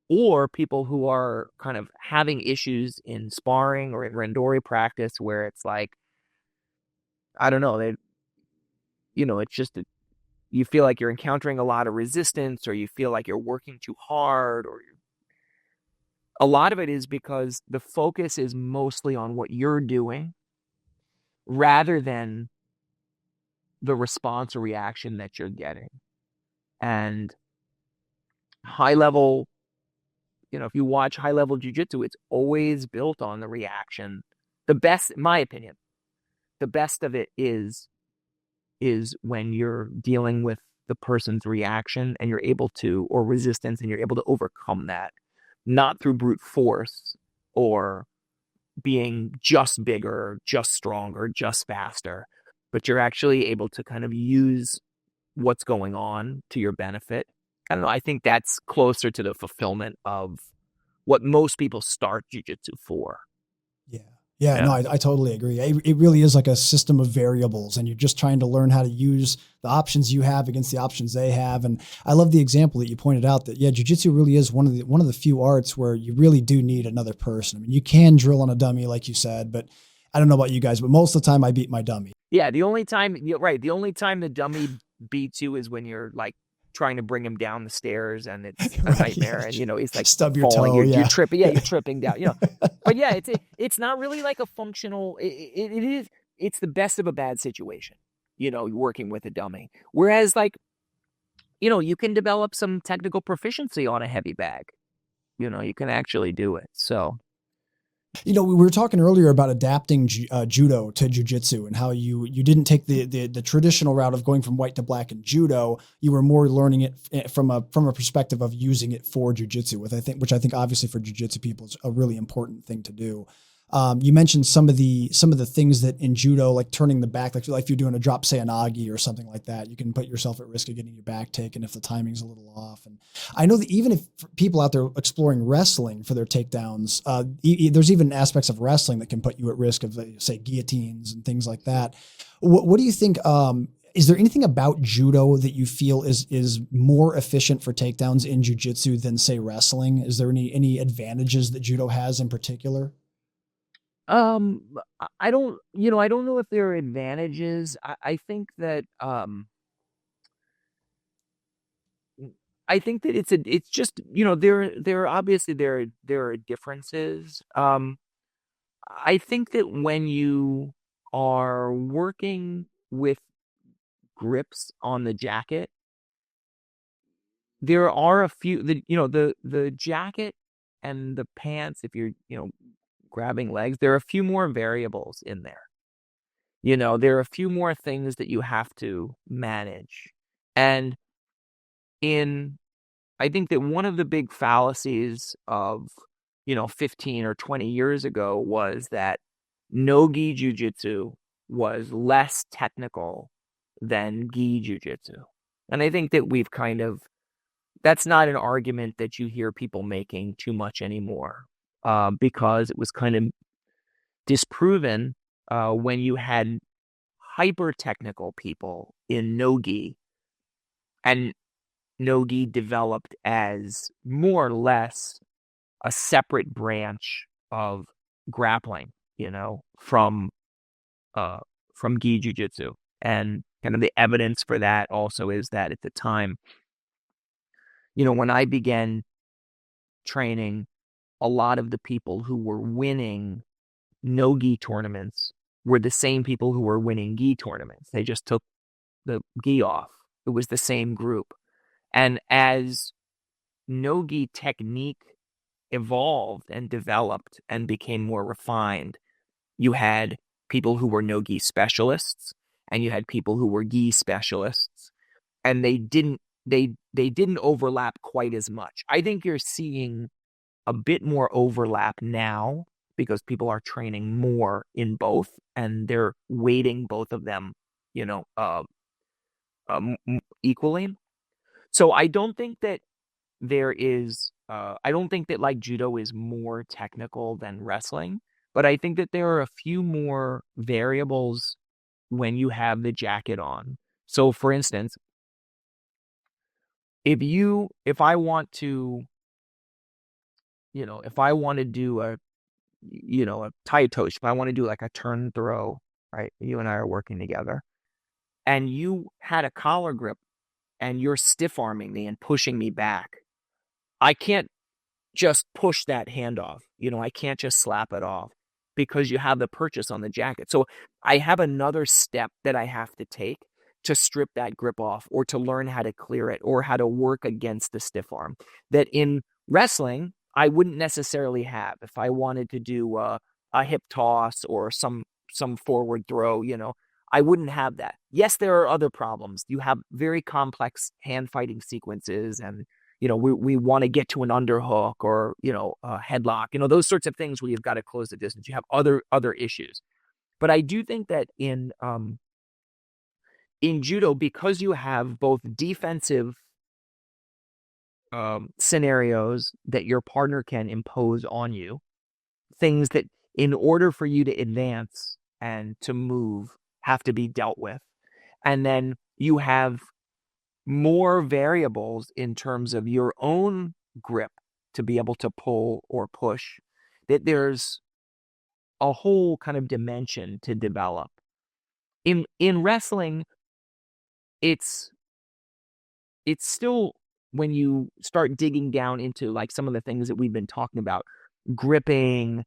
or people who are kind of having issues in sparring or in randori practice where it's like, I don't know, it's just you feel like you're encountering a lot of resistance, or you feel like you're working too hard, or a lot of it is because the focus is mostly on what you're doing rather than the response or reaction that you're getting. And high level, if you watch high level jiu-jitsu, it's always built on the reaction. The best, in my opinion, the best of it is when you're dealing with the person's reaction and you're able to, or resistance, and you're able to overcome that, not through brute force or being just bigger, just stronger, just faster, but you're actually able to kind of use what's going on to your benefit. I don't know. I think that's closer to the fulfillment of what most people start jiu-jitsu for. Yeah. Yeah, Yeah. no, I totally agree. It really is like a system of variables, and you're just trying to learn how to use the options you have against the options they have. And I love the example that you pointed out that, yeah, jiu-jitsu really is one of the few arts where you really do need another person. I mean, you can drill on a dummy, like you said, but I don't know about you guys, but most of the time I beat my dummy. Yeah, the only time, right, the only time the dummy beats you is when you're like trying to bring him down the stairs and it's a Right, nightmare, yeah. and he's like Stub your falling, toe, you're yeah. tripping, you're tripping down, but yeah, it's not really like a functional, it is, it's the best of a bad situation, working with a dummy. Whereas like, you can develop some technical proficiency on a heavy bag, you can actually do it. So We were talking earlier about adapting judo to jujitsu, and how you didn't take the traditional route of going from white to black in judo. You were more learning it from a perspective of using it for jujitsu, which I think obviously for jujitsu people is a really important thing to do. You mentioned some of the things that in judo, like turning the back, like if you're doing a drop seonagi or something like that, you can put yourself at risk of getting your back taken if the timing's a little off. And I know that even if people out there exploring wrestling for their takedowns, there's even aspects of wrestling that can put you at risk of, say, guillotines and things like that. What do you think? Is there anything about judo that you feel is more efficient for takedowns in jiu-jitsu than, say, wrestling? Is there any advantages that judo has in particular? I don't, I don't know if there are advantages. I think that, I think that it's just, there obviously there are differences. I think that when you are working with grips on the jacket, there are a few, the jacket and the pants, if you're, grabbing legs, there are a few more variables in there. There are a few more things that you have to manage. And I think that one of the big fallacies of, 15 or 20 years ago was that no-gi jiu-jitsu was less technical than gi jiu-jitsu. And I think that that's not an argument that you hear people making too much anymore, because it was kind of disproven when you had hyper technical people in no-gi, and no-gi developed as more or less a separate branch of grappling, uh, from gi jiu-jitsu. And kind of the evidence for that also is that at the time, when I began training, a lot of the people who were winning no gi tournaments were the same people who were winning gi tournaments. They just took the gi off. It was the same group. And as no gi technique evolved and developed and became more refined, you had people who were no gi specialists and you had people who were gi specialists, and they didn't overlap quite as much. I think you're seeing a bit more overlap now because people are training more in both and they're weighting both of them, equally. So I don't think that I don't think that like judo is more technical than wrestling, but I think that there are a few more variables when you have the jacket on. So for instance, if I want to, if I want to do a tie toast, if I want to do like a turn throw, right? You and I are working together and you had a collar grip and you're stiff arming me and pushing me back. I can't just push that hand off. I can't just slap it off because you have the purchase on the jacket. So I have another step that I have to take to strip that grip off or to learn how to clear it or how to work against the stiff arm that in wrestling I wouldn't necessarily have. If I wanted to do a hip toss or some forward throw, I wouldn't have that. Yes, there are other problems. You have very complex hand fighting sequences and we want to get to an underhook or, a headlock, those sorts of things where you've got to close the distance. You have other issues. But I do think that in judo, because you have both defensive scenarios that your partner can impose on you, things that in order for you to advance and to move have to be dealt with. And then you have more variables in terms of your own grip to be able to pull or push, that there's a whole kind of dimension to develop. In wrestling, it's still, when you start digging down into like some of the things that we've been talking about, gripping,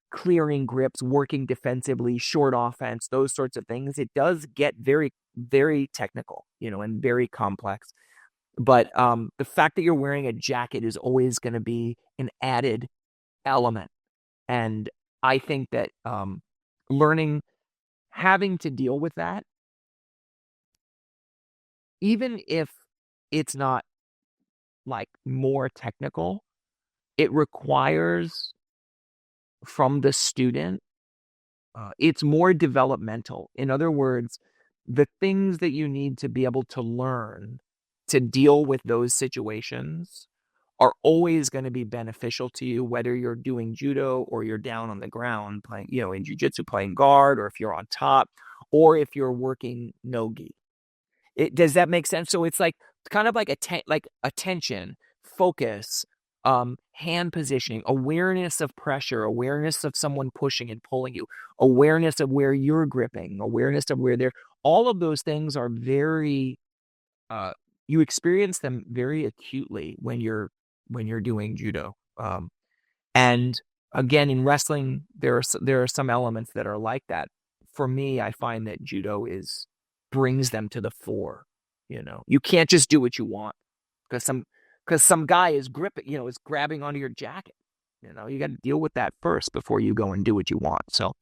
clearing grips, working defensively, short offense, those sorts of things, it does get very, very technical, and very complex. But the fact that you're wearing a jacket is always going to be an added element. And I think that having to deal with that, even if it's not like more technical, it requires from the student, it's more developmental. In other words, the things that you need to be able to learn to deal with those situations are always going to be beneficial to you, whether you're doing judo or you're down on the ground playing, in jiu-jitsu playing guard, or if you're on top, or if you're working no-gi. Does that make sense? So it's like kind of like attention, focus, hand positioning, awareness of pressure, awareness of someone pushing and pulling you, awareness of where you're gripping, awareness of where they're. All of those things are very. You experience them very acutely when you're doing judo. And again, in wrestling, there are some elements that are like that. For me, I find that judo brings them to the fore. You can't just do what you want because some guy is is grabbing onto your jacket. You got to deal with that first before you go and do what you want. So,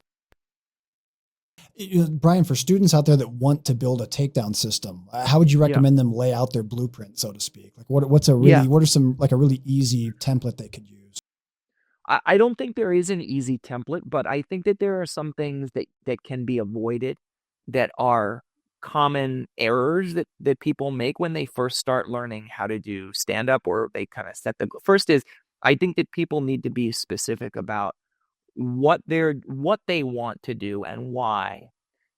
Brian, for students out there that want to build a takedown system, how would you recommend them lay out their blueprint, so to speak? Like what are some like a really easy template they could use? I don't think there is an easy template, but I think that there are some things that can be avoided that are common errors that people make when they first start learning how to do stand-up, or they kind of set the first is, I think that people need to be specific about what they want to do and why.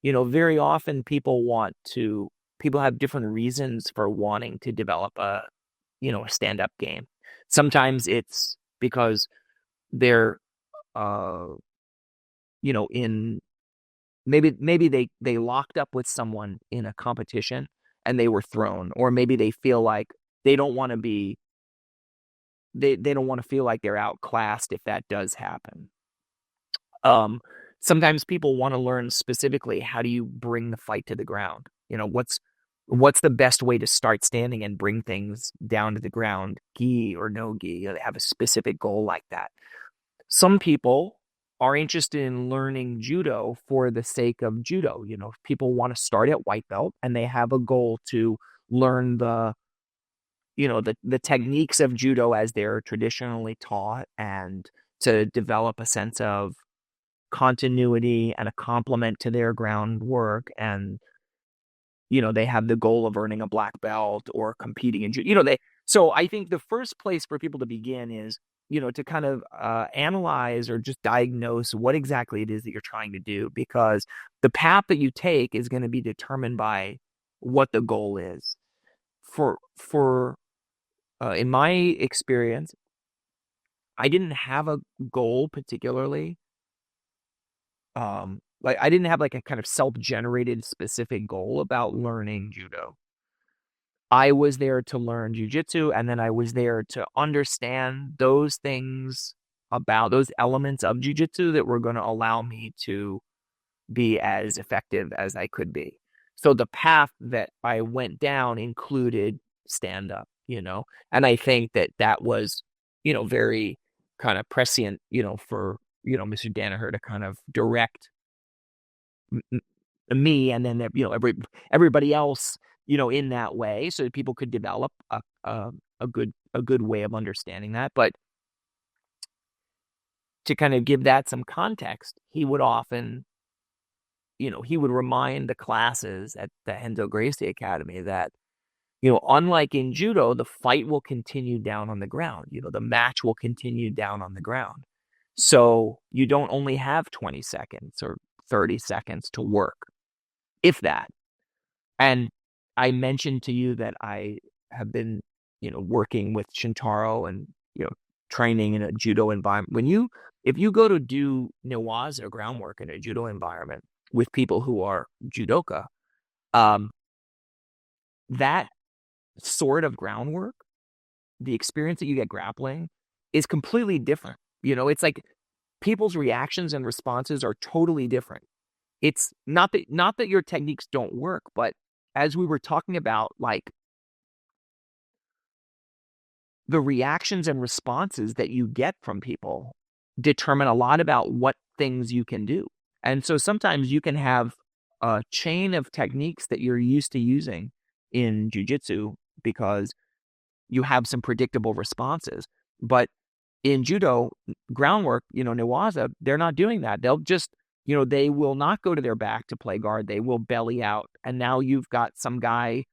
very often people have different reasons for wanting to develop a stand-up game. Sometimes it's because they're, uh, in maybe they locked up with someone in a competition and they were thrown, or maybe they feel like they don't want to be they don't want to feel like they're outclassed if that does happen. Um, Sometimes people want to learn specifically, how do you bring the fight to the ground? What's the best way to start standing and bring things down to the ground, gi or no gi? They have a specific goal like that. Some people are interested in learning judo for the sake of judo. People want to start at white belt and they have a goal to learn the techniques of judo as they're traditionally taught, and to develop a sense of continuity and a complement to their groundwork. And they have the goal of earning a black belt or competing in judo. So I think the first place for people to begin is to kind of analyze or just diagnose what exactly it is that you're trying to do, because the path that you take is going to be determined by what the goal is. For In my experience, I didn't have a goal particularly. Like, I didn't have like a kind of self-generated specific goal about learning judo. I was there to learn jiu-jitsu, and then I was there to understand those things about those elements of jiu-jitsu that were going to allow me to be as effective as I could be. So the path that I went down included stand up, and I think that was, very kind of prescient, for, Mr. Danaher to kind of direct me, and then, everybody else, in that way, so that people could develop a good way of understanding that. But to kind of give that some context, he would often, he would remind the classes at the Hendo Gracie Academy that, unlike in judo, the fight will continue down on the ground. The match will continue down on the ground. So you don't only have 20 seconds or 30 seconds to work, if that. And I mentioned to you that I have been, working with Shintaro and, training in a judo environment. If you go to do newaza or groundwork in a judo environment with people who are judoka, um, that sort of groundwork, the experience that you get grappling, is completely different. It's like people's reactions and responses are totally different. It's not that your techniques don't work, but as we were talking about, like, the reactions and responses that you get from people determine a lot about what things you can do. And so sometimes you can have a chain of techniques that you're used to using in jiu-jitsu because you have some predictable responses. But in judo groundwork, newaza, they're not doing that. They'll just, they will not go to their back to play guard. They will belly out. And now you've got some guy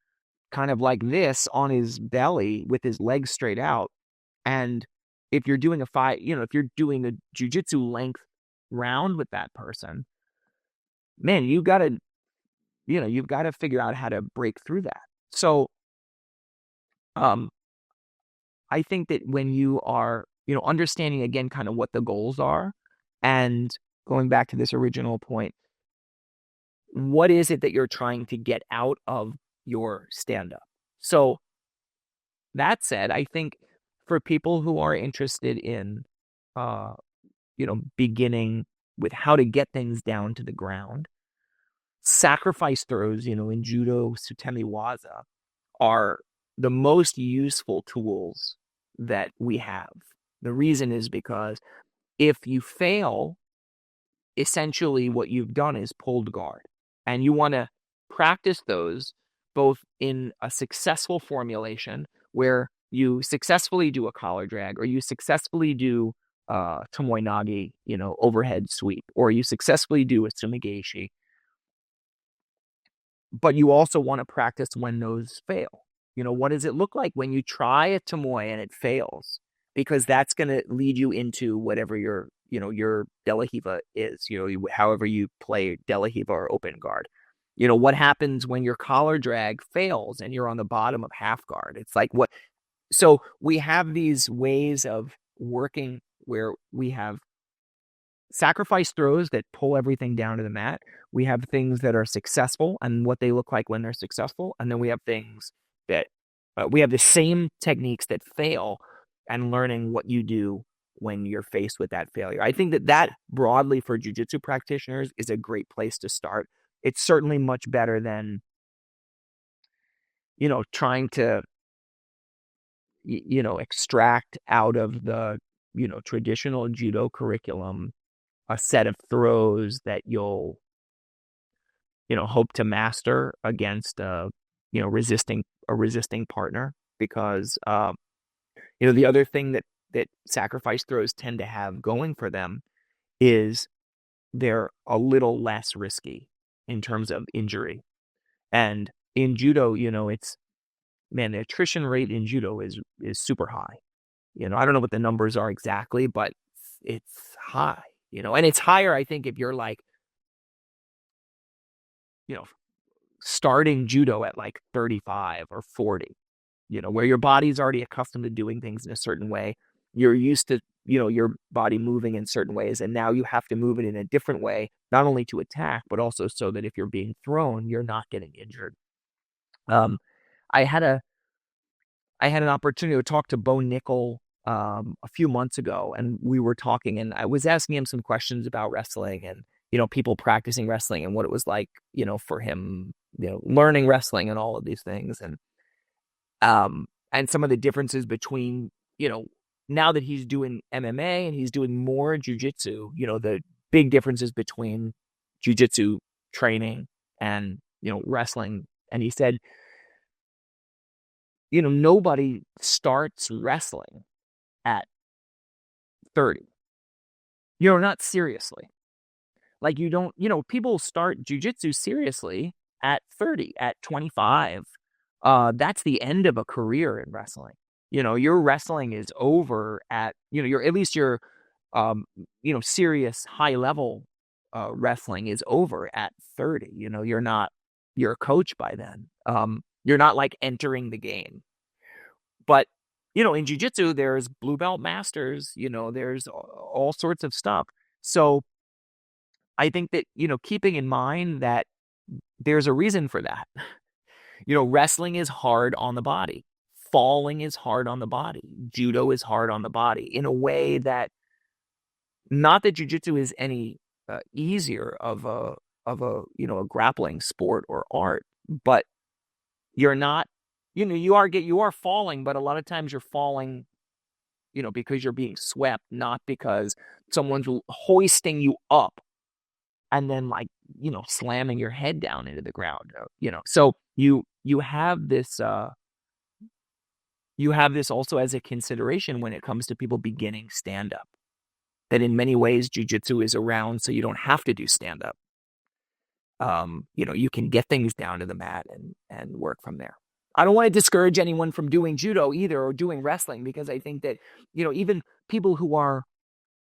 kind of like this on his belly with his legs straight out. And if you're doing if you're doing a jiu-jitsu length round with that person, man, you've got to figure out how to break through that. So, um, I think that when you are, understanding again kind of what the goals are, and going back to this original point, what is it that you're trying to get out of your stand-up? So that said, I think for people who are interested in, beginning with how to get things down to the ground, sacrifice throws, in judo, sutemi waza, are the most useful tools that we have. The reason is because if you fail, essentially what you've done is pulled guard. And you want to practice those both in a successful formulation where you successfully do a collar drag, or you successfully do tomoe nage, overhead sweep, or you successfully do a sumigeshi. But you also want to practice when those fail. What does it look like when you try a tomoe and it fails? because that's going to lead you into whatever your De La Hiva is, however you play De La Hiva or open guard. What happens when your collar drag fails and you're on the bottom of half guard? It's like what? So we have these ways of working where we have sacrifice throws that pull everything down to the mat. We have things that are successful and what they look like when they're successful. And then we have things that we have the same techniques that fail and learning what you do when you're faced with that failure. I think that broadly for jiu-jitsu practitioners is a great place to start. It's certainly much better than, trying to, extract out of the, traditional judo curriculum a set of throws that you'll, hope to master against a resisting partner. Because the other thing that sacrifice throws tend to have going for them is they're a little less risky in terms of injury. And in judo, the attrition rate in judo is super high. I don't know what the numbers are exactly, but it's high, and it's higher, I think, if you're like, you know, starting judo at like 35 or 40, where your body's already accustomed to doing things in a certain way. You're used to, your body moving in certain ways, and now you have to move it in a different way, not only to attack, but also so that if you're being thrown, you're not getting injured. I had an opportunity to talk to Bo Nickel a few months ago, and we were talking, and I was asking him some questions about wrestling and, people practicing wrestling and what it was like, for him, learning wrestling and all of these things. And some of the differences between, now that he's doing MMA and he's doing more jiu-jitsu, the big differences between jiu-jitsu training and, wrestling. And he said, nobody starts wrestling at 30, not seriously. Like you don't, people start jujitsu seriously at 30, at 25. That's the end of a career in wrestling. Your wrestling is over at, at least your, serious high level wrestling is over at 30. You're a coach by then. You're not like entering the game. But, in jiu-jitsu, there's blue belt masters, there's all sorts of stuff. So I think that, keeping in mind that there's a reason for that. Wrestling is hard on the body. Falling is hard on the body. Judo is hard on the body in a way that, not that jiu-jitsu is any easier of a a grappling sport or art, but you're not, you are falling, but a lot of times you're falling, because you're being swept, not because someone's hoisting you up and then like, slamming your head down into the ground, So you have this also as a consideration when it comes to people beginning stand up, that in many ways jiu-jitsu is around so you don't have to do stand up. You can get things down to the mat and work from there. I don't want to discourage anyone from doing judo either or doing wrestling, because I think that, even people who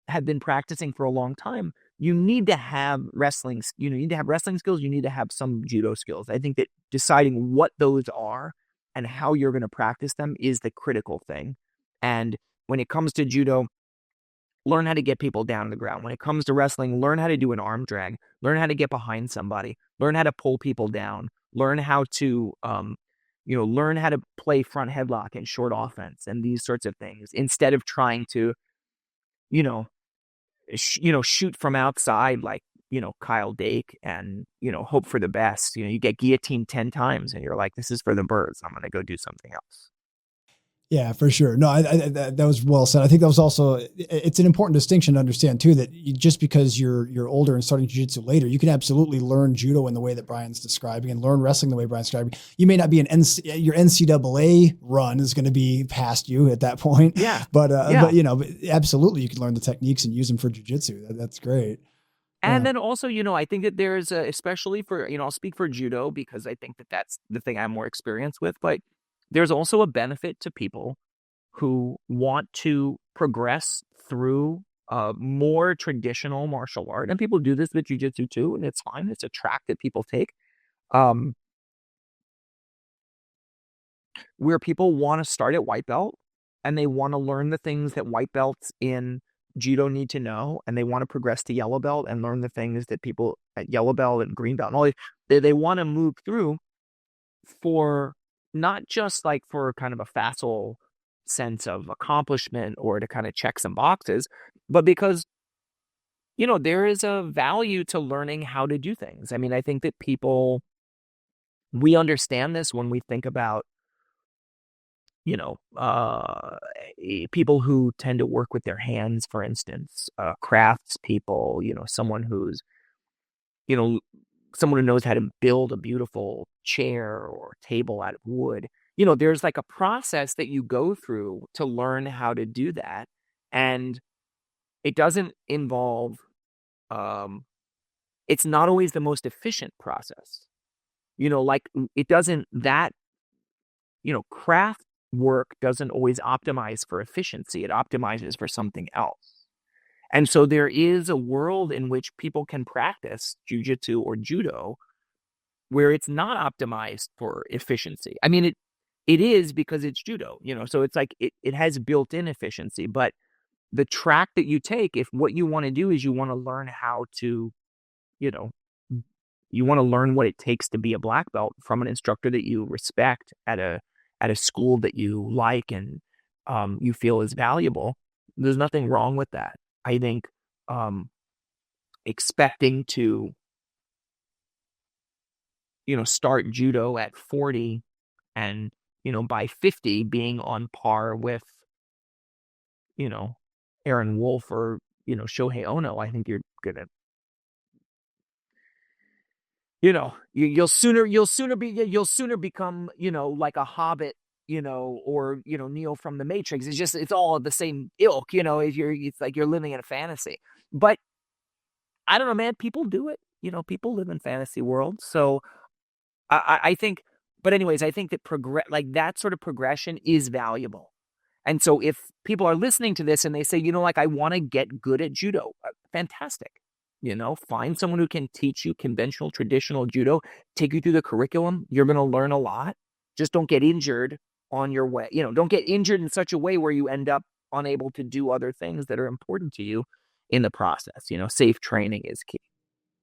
have been practicing for a long time, you need to have wrestling, you need to have wrestling skills, you need to have some judo skills. I think that deciding what those are and how you're going to practice them is the critical thing. And when it comes to judo, learn how to get people down to the ground. When it comes to wrestling, learn how to do an arm drag, learn how to get behind somebody, learn how to pull people down, learn how to, learn how to play front headlock and short offense and these sorts of things, instead of trying to, shoot from outside like, Kyle Dake and, hope for the best. You get guillotined 10 times and you're like, this is for the birds. I'm going to go do something else. Yeah, for sure. No, that was well said. I think that was also, it's an important distinction to understand too, that just because you're older and starting jiu-jitsu later, you can absolutely learn judo in the way that Brian's describing and learn wrestling the way Brian's describing. You may not be your NCAA run is going to be past you at that point. Yeah. But absolutely you can learn the techniques and use them for jiu-jitsu. That's great. And then also, I think that there's especially for, I'll speak for judo because I think that that's the thing I'm more experienced with, but there's also a benefit to people who want to progress through more traditional martial art, and people do this with jiu-jitsu too, and it's fine. It's a track that people take. Um, where people want to start at white belt and they want to learn the things that white belts in judo need to know, and they want to progress to yellow belt and learn the things that people at yellow belt and green belt and all they want to move through for not just like for kind of a facile sense of accomplishment or to kind of check some boxes, but because there is a value to learning how to do things. I mean, I think that we understand this when we think about you know, people who tend to work with their hands, for instance, crafts people, you know, someone who knows how to build a beautiful chair or table out of wood. There's like a process that you go through to learn how to do that. And it doesn't involve, it's not always the most efficient process. Like it doesn't, craft work doesn't always optimize for efficiency. It optimizes for something else. And so there is a world in which people can practice jiu-jitsu or judo where it's not optimized for efficiency. I mean, it is because it's judo, so it's like it has built-in efficiency, but the track that you take, if what you want to do is you want to learn how to, you know, you want to learn what it takes to be a black belt from an instructor that you respect at a school that you like and you feel is valuable, there's nothing wrong with that. I think expecting to, start judo at 40 and, by 50 being on par with, Aaron Wolf or, Shohei Ono, I think you're gonna, you'll sooner become, like a hobbit, or, Neo from the Matrix. It's all the same ilk, it's like you're living in a fantasy. But I don't know, man, people do it, people live in fantasy worlds. So I think, but anyways, I think that like that sort of progression is valuable. And so if people are listening to this and they say, like I want to get good at judo, fantastic. Find someone who can teach you conventional, traditional judo, take you through the curriculum. You're going to learn a lot. Just don't get injured on your way. Don't get injured in such a way where you end up unable to do other things that are important to you in the process. Safe training is key.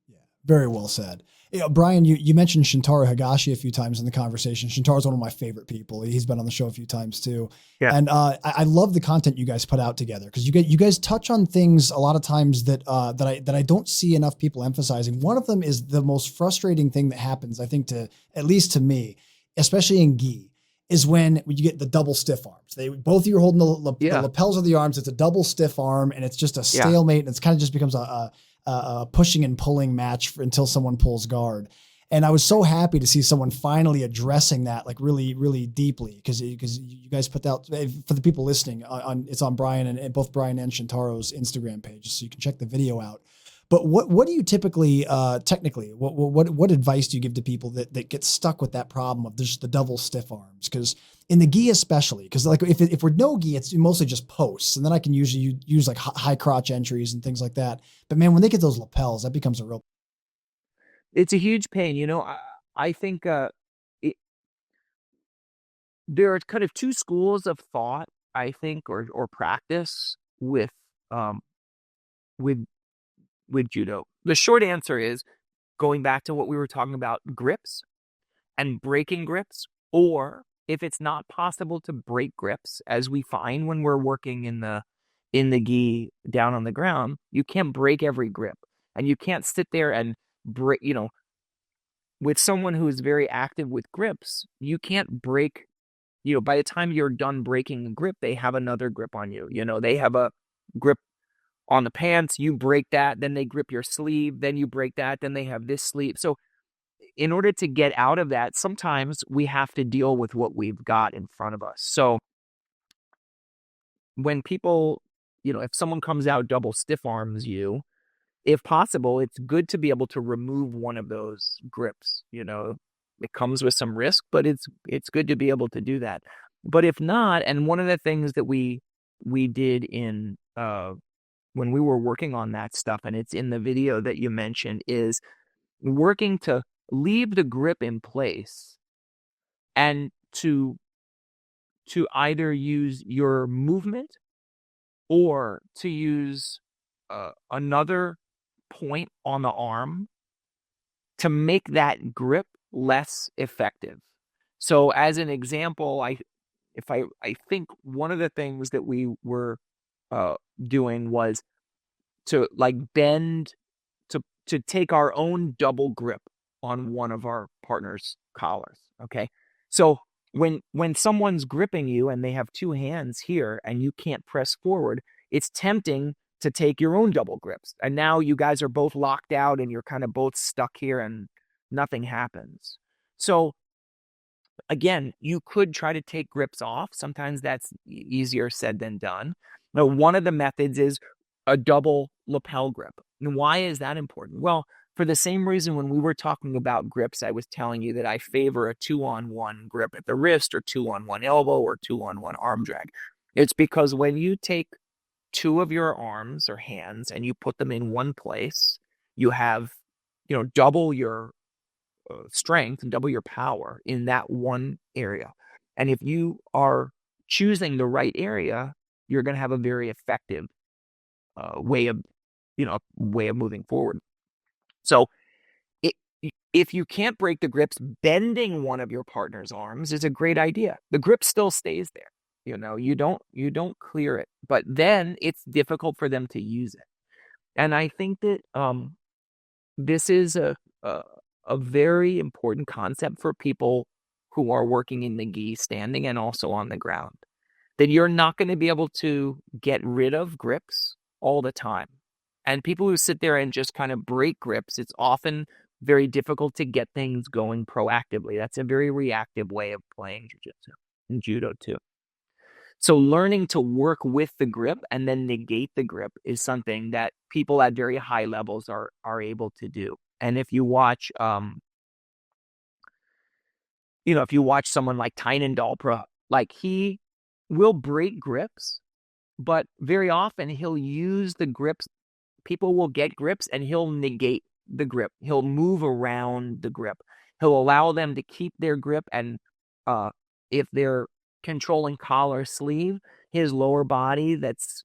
Yeah, very well said. Brian, you mentioned Shintaro Higashi a few times in the conversation. Shintaro's one of my favorite people. He's been on the show a few times too. Yeah. And I love the content you guys put out together because you guys touch on things a lot of times that I don't see enough people emphasizing. One of them is the most frustrating thing that happens, I think, at least to me, especially in gi, is when you get the double stiff arms. Both of you are holding the lapels of the arms. It's a double stiff arm, and it's just a stalemate. And it's kind of just becomes a pushing and pulling match until someone pulls guard. And I was so happy to see someone finally addressing that like really, really deeply because you guys put out for the people listening it's on Brian and both Brian and Shintaro's Instagram pages. So you can check the video out. But what do you typically, technically, what advice do you give to people that get stuck with that problem of just the double stiff arms? Because in the gi especially, because like if we're no gi, it's mostly just posts, and then I can usually use like high crotch entries and things like that. But man, when they get those lapels, that becomes a real. It's a huge pain. I think there are kind of two schools of thought, I think, or practice with judo. The short answer is going back to what we were talking about, grips and breaking grips, or if it's not possible to break grips, as we find when we're working in the gi down on the ground, you can't break every grip, and you can't sit there and break. With someone who is very active with grips, you can't break. By the time you're done breaking a grip, they have another grip on you. They have a grip on the pants, you break that, then they grip your sleeve, then you break that, then they have this sleeve. So in order to get out of that, sometimes we have to deal with what we've got in front of us. So when people, if someone comes out double stiff arms you, if possible, it's good to be able to remove one of those grips. It comes with some risk, but it's good to be able to do that. But if not, and one of the things that we did in when we were working on that stuff, and it's in the video that you mentioned, is working to leave the grip in place and to either use your movement or to use another point on the arm to make that grip less effective. So as an example, I think one of the things that we were doing was to like bend to take our own double grip on one of our partner's collars. Okay. So when someone's gripping you and they have two hands here and you can't press forward, it's tempting to take your own double grips. And now you guys are both locked out and you're kind of both stuck here and nothing happens. So again, you could try to take grips off. Sometimes that's easier said than done. Now, one of the methods is a double lapel grip. And why is that important? Well, for the same reason when we were talking about grips, I was telling you that I favor a 2-on-1 grip at the wrist or 2-on-1 elbow or 2-on-1 arm drag. It's because when you take two of your arms or hands and you put them in one place, you have, double your strength and double your power in that one area. And if you are choosing the right area, you're going to have a very effective way of moving forward. So it, if you can't break the grips, bending one of your partner's arms is a great idea. The grip still stays there. You don't clear it, but then it's difficult for them to use it. And I think that this is a very important concept for people who are working in the gi standing and also on the ground. That you're not going to be able to get rid of grips all the time. And people who sit there and just kind of break grips, it's often very difficult to get things going proactively. That's a very reactive way of playing jiu-jitsu and judo too. So learning to work with the grip and then negate the grip is something that people at very high levels are able to do. And if you watch, if you watch someone like Tynan Dalpra, like he will break grips, but very often he'll use the grips. People will get grips and he'll negate the grip. He'll move around the grip. He'll allow them to keep their grip. And if they're controlling collar sleeve, his lower body that's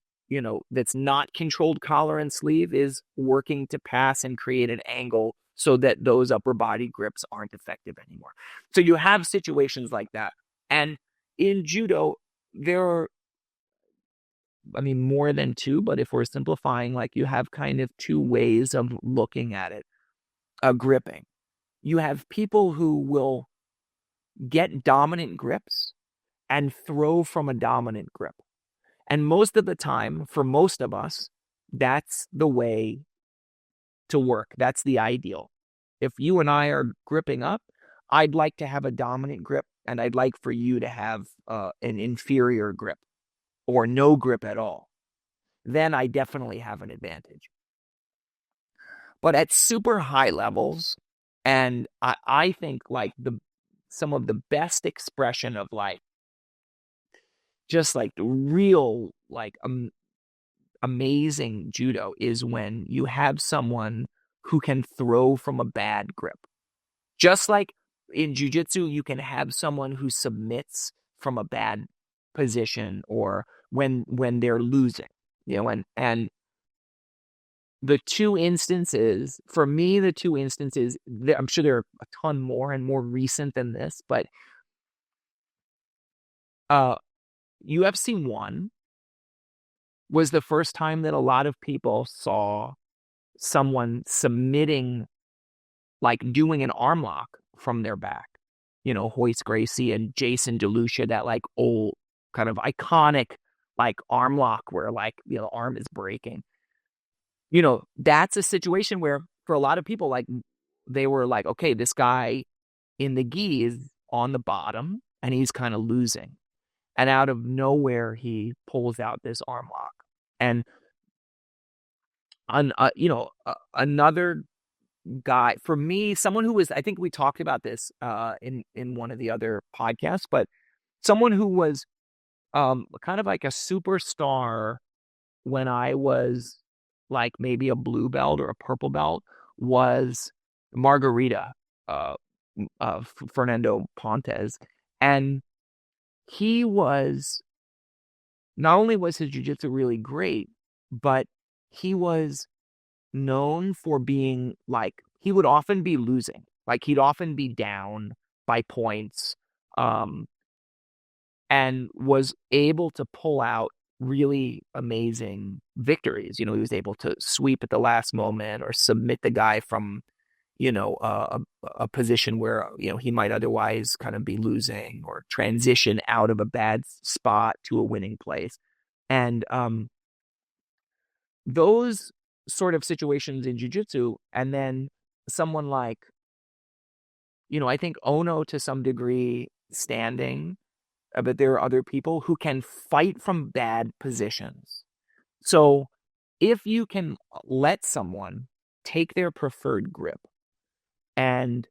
not controlled collar and sleeve is working to pass and create an angle so that those upper body grips aren't effective anymore. So you have situations like that. And in judo, there are, more than two, but if we're simplifying, like you have kind of two ways of looking at it. Gripping. You have people who will get dominant grips and throw from a dominant grip. And most of the time, for most of us, that's the way to work. That's the ideal. If you and I are gripping up, I'd like to have a dominant grip, and I'd like for you to have an inferior grip or no grip at all. Then I definitely have an advantage. But at super high levels, and I think like some of the best expression of like just like real like amazing judo is when you have someone who can throw from a bad grip. Just like in jiu-jitsu, you can have someone who submits from a bad position or when they're losing, and the two instances, for me, I'm sure there are a ton more and more recent than this, but UFC 1 was the first time that a lot of people saw someone submitting, like doing an arm lock from their back. Hoist Gracie and Jason DeLucia, that like old kind of iconic like arm lock where like, the arm is breaking. That's a situation where for a lot of people, like they were like, okay, this guy in the gi is on the bottom and he's kind of losing. And out of nowhere, he pulls out this arm lock. And another guy, for me, someone who was, I think we talked about this in one of the other podcasts, but someone who was kind of like a superstar when I was like maybe a blue belt or a purple belt was Margarita, uh, Fernando Pontes. And he was, not only was his jiu-jitsu really great, but he was known for being like, he would often be losing. Like he'd often be down by points, um, and was able to pull out really amazing victories. He was able to sweep at the last moment or submit the guy from, a position where, he might otherwise kind of be losing, or transition out of a bad spot to a winning place. And those sort of situations in jiu-jitsu, and then someone like, I think Ono to some degree standing, but there are other people who can fight from bad positions. So if you can let someone take their preferred grip, and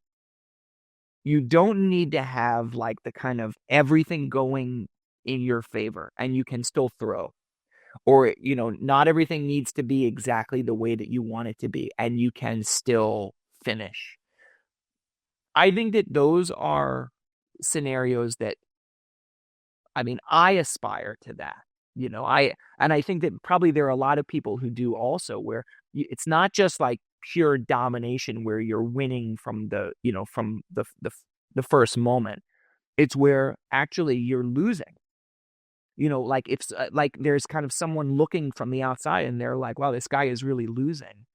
you don't need to have like the kind of everything going in your favor, and you can still throw, or, not everything needs to be exactly the way that you want it to be, and you can still finish. I think that those are scenarios that, I mean, I aspire to that. I think that probably there are a lot of people who do also, where it's not just like pure domination where you're winning from the first moment. It's where actually you're losing. Like if like there's kind of someone looking from the outside and they're like, wow, this guy is really losing,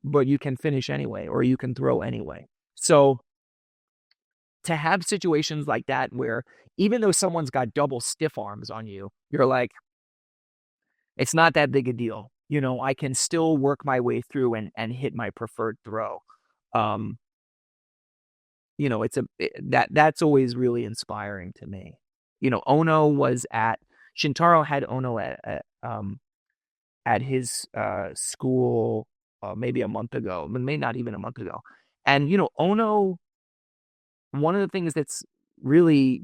but you can finish anyway, or you can throw anyway. So to have situations like that where even though someone's got double stiff arms on you, you're like, it's not that big a deal. I can still work my way through and hit my preferred throw. Um, that's always really inspiring to me. Ono was at Shintaro had Ono at his school maybe a month ago, maybe not even a month ago. And Ono, one of the things that's really,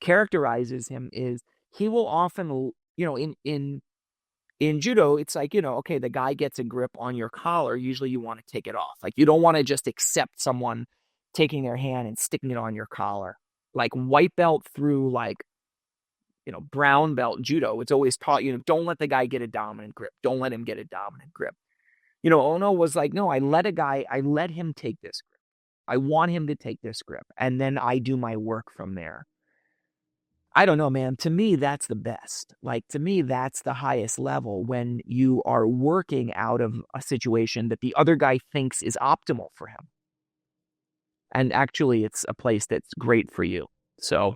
characterizes him is he will often, in judo, it's like, okay, the guy gets a grip on your collar. Usually you want to take it off. Like you don't want to just accept someone taking their hand and sticking it on your collar. Like white belt through like, brown belt judo, it's always taught, don't let the guy get a dominant grip. Don't let him get a dominant grip. Ono was like, no, I let him take this grip. I want him to take this grip. And then I do my work from there. I don't know, man. To me, that's the best. Like, to me, that's the highest level, when you are working out of a situation that the other guy thinks is optimal for him. And actually, it's a place that's great for you. So,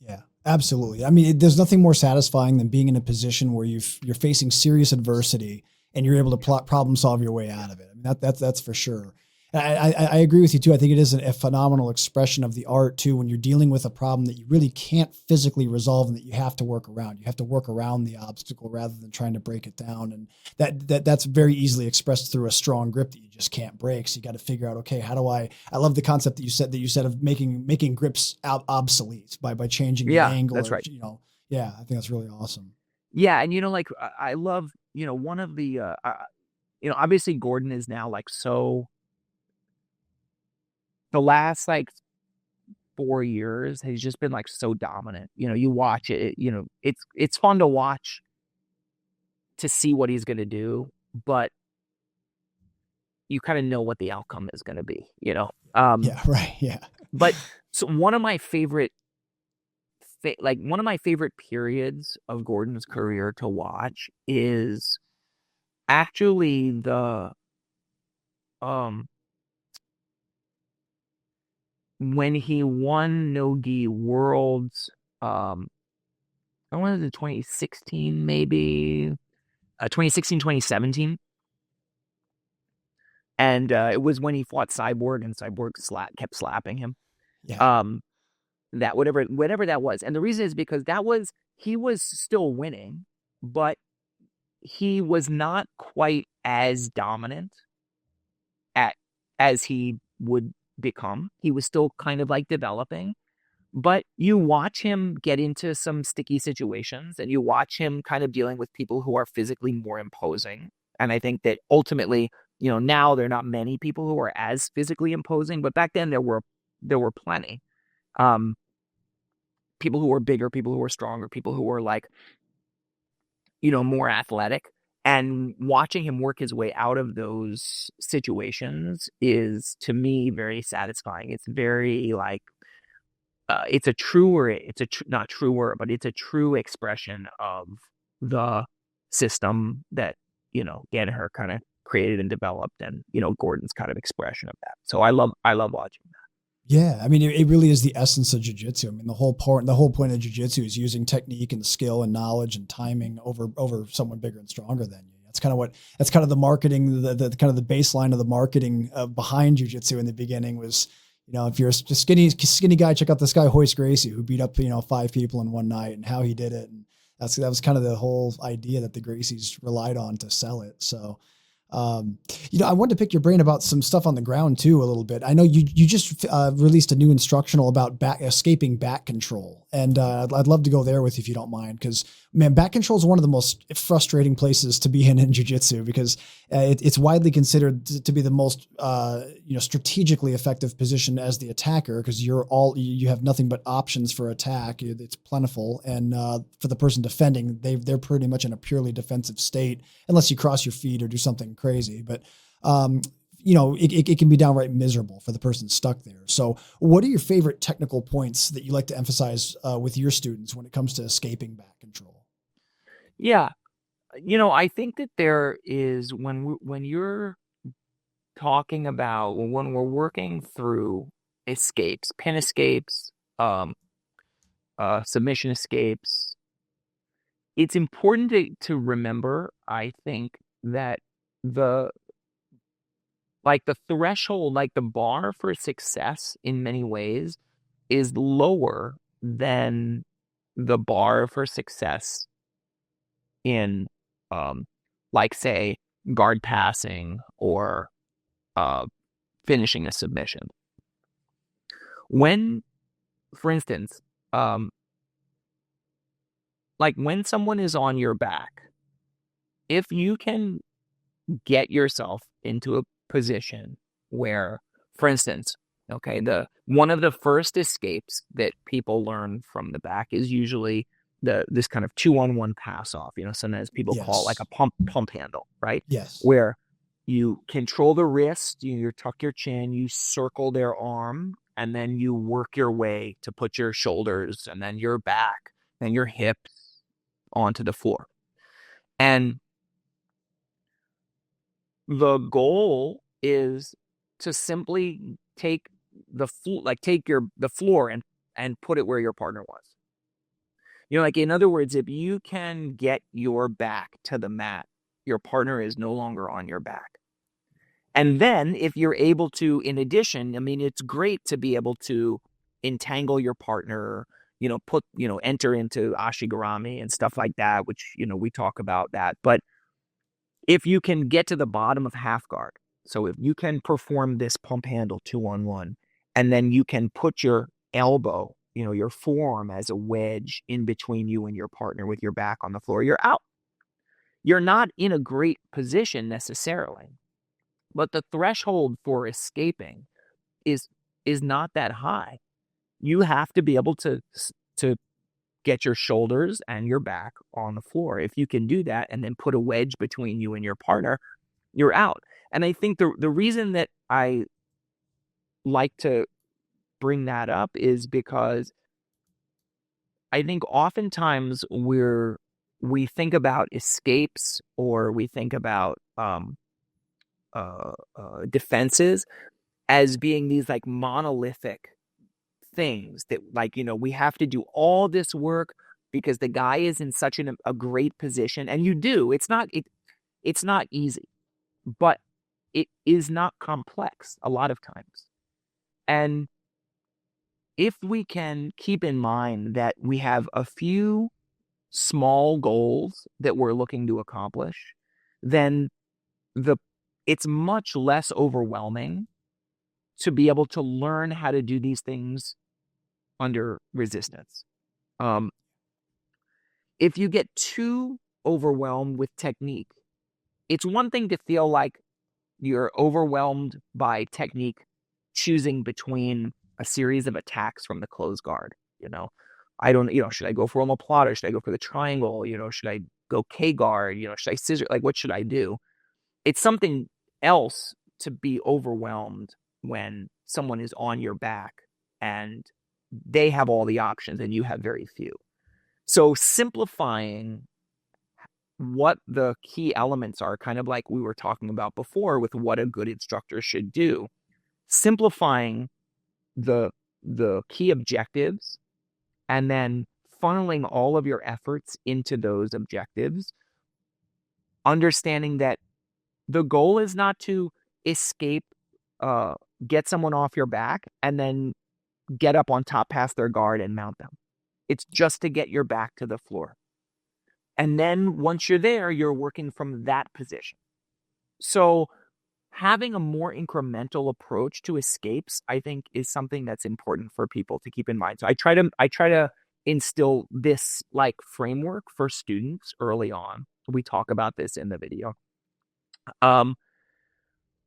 Yeah, absolutely. I mean, there's nothing more satisfying than being in a position where you're facing serious adversity and you're able to problem solve your way out of it. I mean, that's for sure. And I agree with you too. I think it is a phenomenal expression of the art too, when you're dealing with a problem that you really can't physically resolve and that you have to work around. You have to work around the obstacle rather than trying to break it down. And that's very easily expressed through a strong grip that you just can't break. So you got to figure out, okay, how do I love the concept that you said of making grips obsolete by changing the yeah, angle, that's or, right. yeah, I think that's really awesome. Yeah. And, like, I love, one of the, obviously Gordon is now like the last like 4 years, he's just been like so dominant. You watch it, it's fun to watch to see what he's going to do, but you kind of know what the outcome is going to be, Yeah, right. Yeah. but so one of my favorite periods of Gordon's career to watch is actually the um when he won Nogi Worlds. I wanted in 2016, maybe 2016, 2017. And it was when he fought Cyborg, and Cyborg kept slapping him. Yeah. Um, that whatever that was, and the reason is because he was still winning, but he was not quite as dominant at as he would become. He was still kind of like developing, but you watch him get into some sticky situations and you watch him kind of dealing with people who are physically more imposing. And I think that ultimately, now there are not many people who are as physically imposing, but back then there were plenty. Um, People who were bigger, people who were stronger, people who were like, more athletic. And watching him work his way out of those situations is, to me, very satisfying. It's very like, not truer, but it's a true expression of the system that, Danaher kind of created and developed, and, Gordon's kind of expression of that. So I love watching that. Yeah, I mean, it really is the essence of jiu-jitsu. I mean, the whole point of jiu-jitsu is using technique and skill and knowledge and timing over someone bigger and stronger than you. That's kind of the marketing, the kind of the baseline of the marketing behind jiu-jitsu in the beginning was, if you're a skinny guy, check out this guy Hoist Gracie who beat up 5 people in one night and how he did it. And that was kind of the whole idea that the Gracies relied on to sell it. So. I wanted to pick your brain about some stuff on the ground too, a little bit. I know you just released a new instructional about escaping back control. And I'd love to go there with you if you don't mind, because man, back control is one of the most frustrating places to be in jiu-jitsu, because it's widely considered to be the most, strategically effective position as the attacker, because you have nothing but options for attack. It's plentiful. And for the person defending, they're pretty much in a purely defensive state, unless you cross your feet or do something crazy. But it can be downright miserable for the person stuck there. So what are your favorite technical points that you like to emphasize with your students when it comes to escaping back control? Yeah. I think that there is, when you're talking about, when we're working through escapes, pin escapes, submission escapes, it's important to remember, I think, that the threshold, like the bar for success in many ways is lower than the bar for success in, say, guard passing or finishing a submission. When, for instance, when someone is on your back, if you can get yourself into a position where, for instance, okay, one of the first escapes that people learn from the back is usually this kind of 2-on-1 pass off. Sometimes people call it like a pump handle, right? Yes. Where you control the wrist, you tuck your chin, you circle their arm, and then you work your way to put your shoulders and then your back and your hips onto the floor. And the goal is to simply take the floor and put it where your partner was. In other words, if you can get your back to the mat, your partner is no longer on your back. And then if you're able to, in addition, I mean, it's great to be able to entangle your partner, enter into ashigarami and stuff like that, which, we talk about that. But if you can get to the bottom of half guard, so if you can perform this pump handle 2-on-1, and then you can put your elbow, your forearm as a wedge in between you and your partner with your back on the floor, you're out. You're not in a great position necessarily, but the threshold for escaping is not that high. You have to be able to get your shoulders and your back on the floor. If you can do that and then put a wedge between you and your partner, you're out. And I think the reason that I like to bring that up is because I think oftentimes we think about escapes, or we think about defenses as being these like monolithic things that, we have to do all this work because the guy is in such a great position. And you do. It's not easy, but it is not complex a lot of times. And if we can keep in mind that we have a few small goals that we're looking to accomplish, then it's much less overwhelming to be able to learn how to do these things under resistance. If you get too overwhelmed with technique, it's one thing to feel like you're overwhelmed by technique, choosing between a series of attacks from the closed guard. Should I go for omoplata? Should I go for the triangle? Should I go K guard? Should I scissor? Like, what should I do? It's something else to be overwhelmed when someone is on your back and they have all the options and you have very few. So simplifying what the key elements are, kind of like we were talking about before with what a good instructor should do, simplifying the key objectives and then funneling all of your efforts into those objectives, understanding that the goal is not to escape, get someone off your back and then get up on top past their guard and mount them. It's just to get your back to the floor. And then once you're there, you're working from that position. So having a more incremental approach to escapes, I think, is something that's important for people to keep in mind. So I try to instill this like framework for students early on. We talk about this in the video.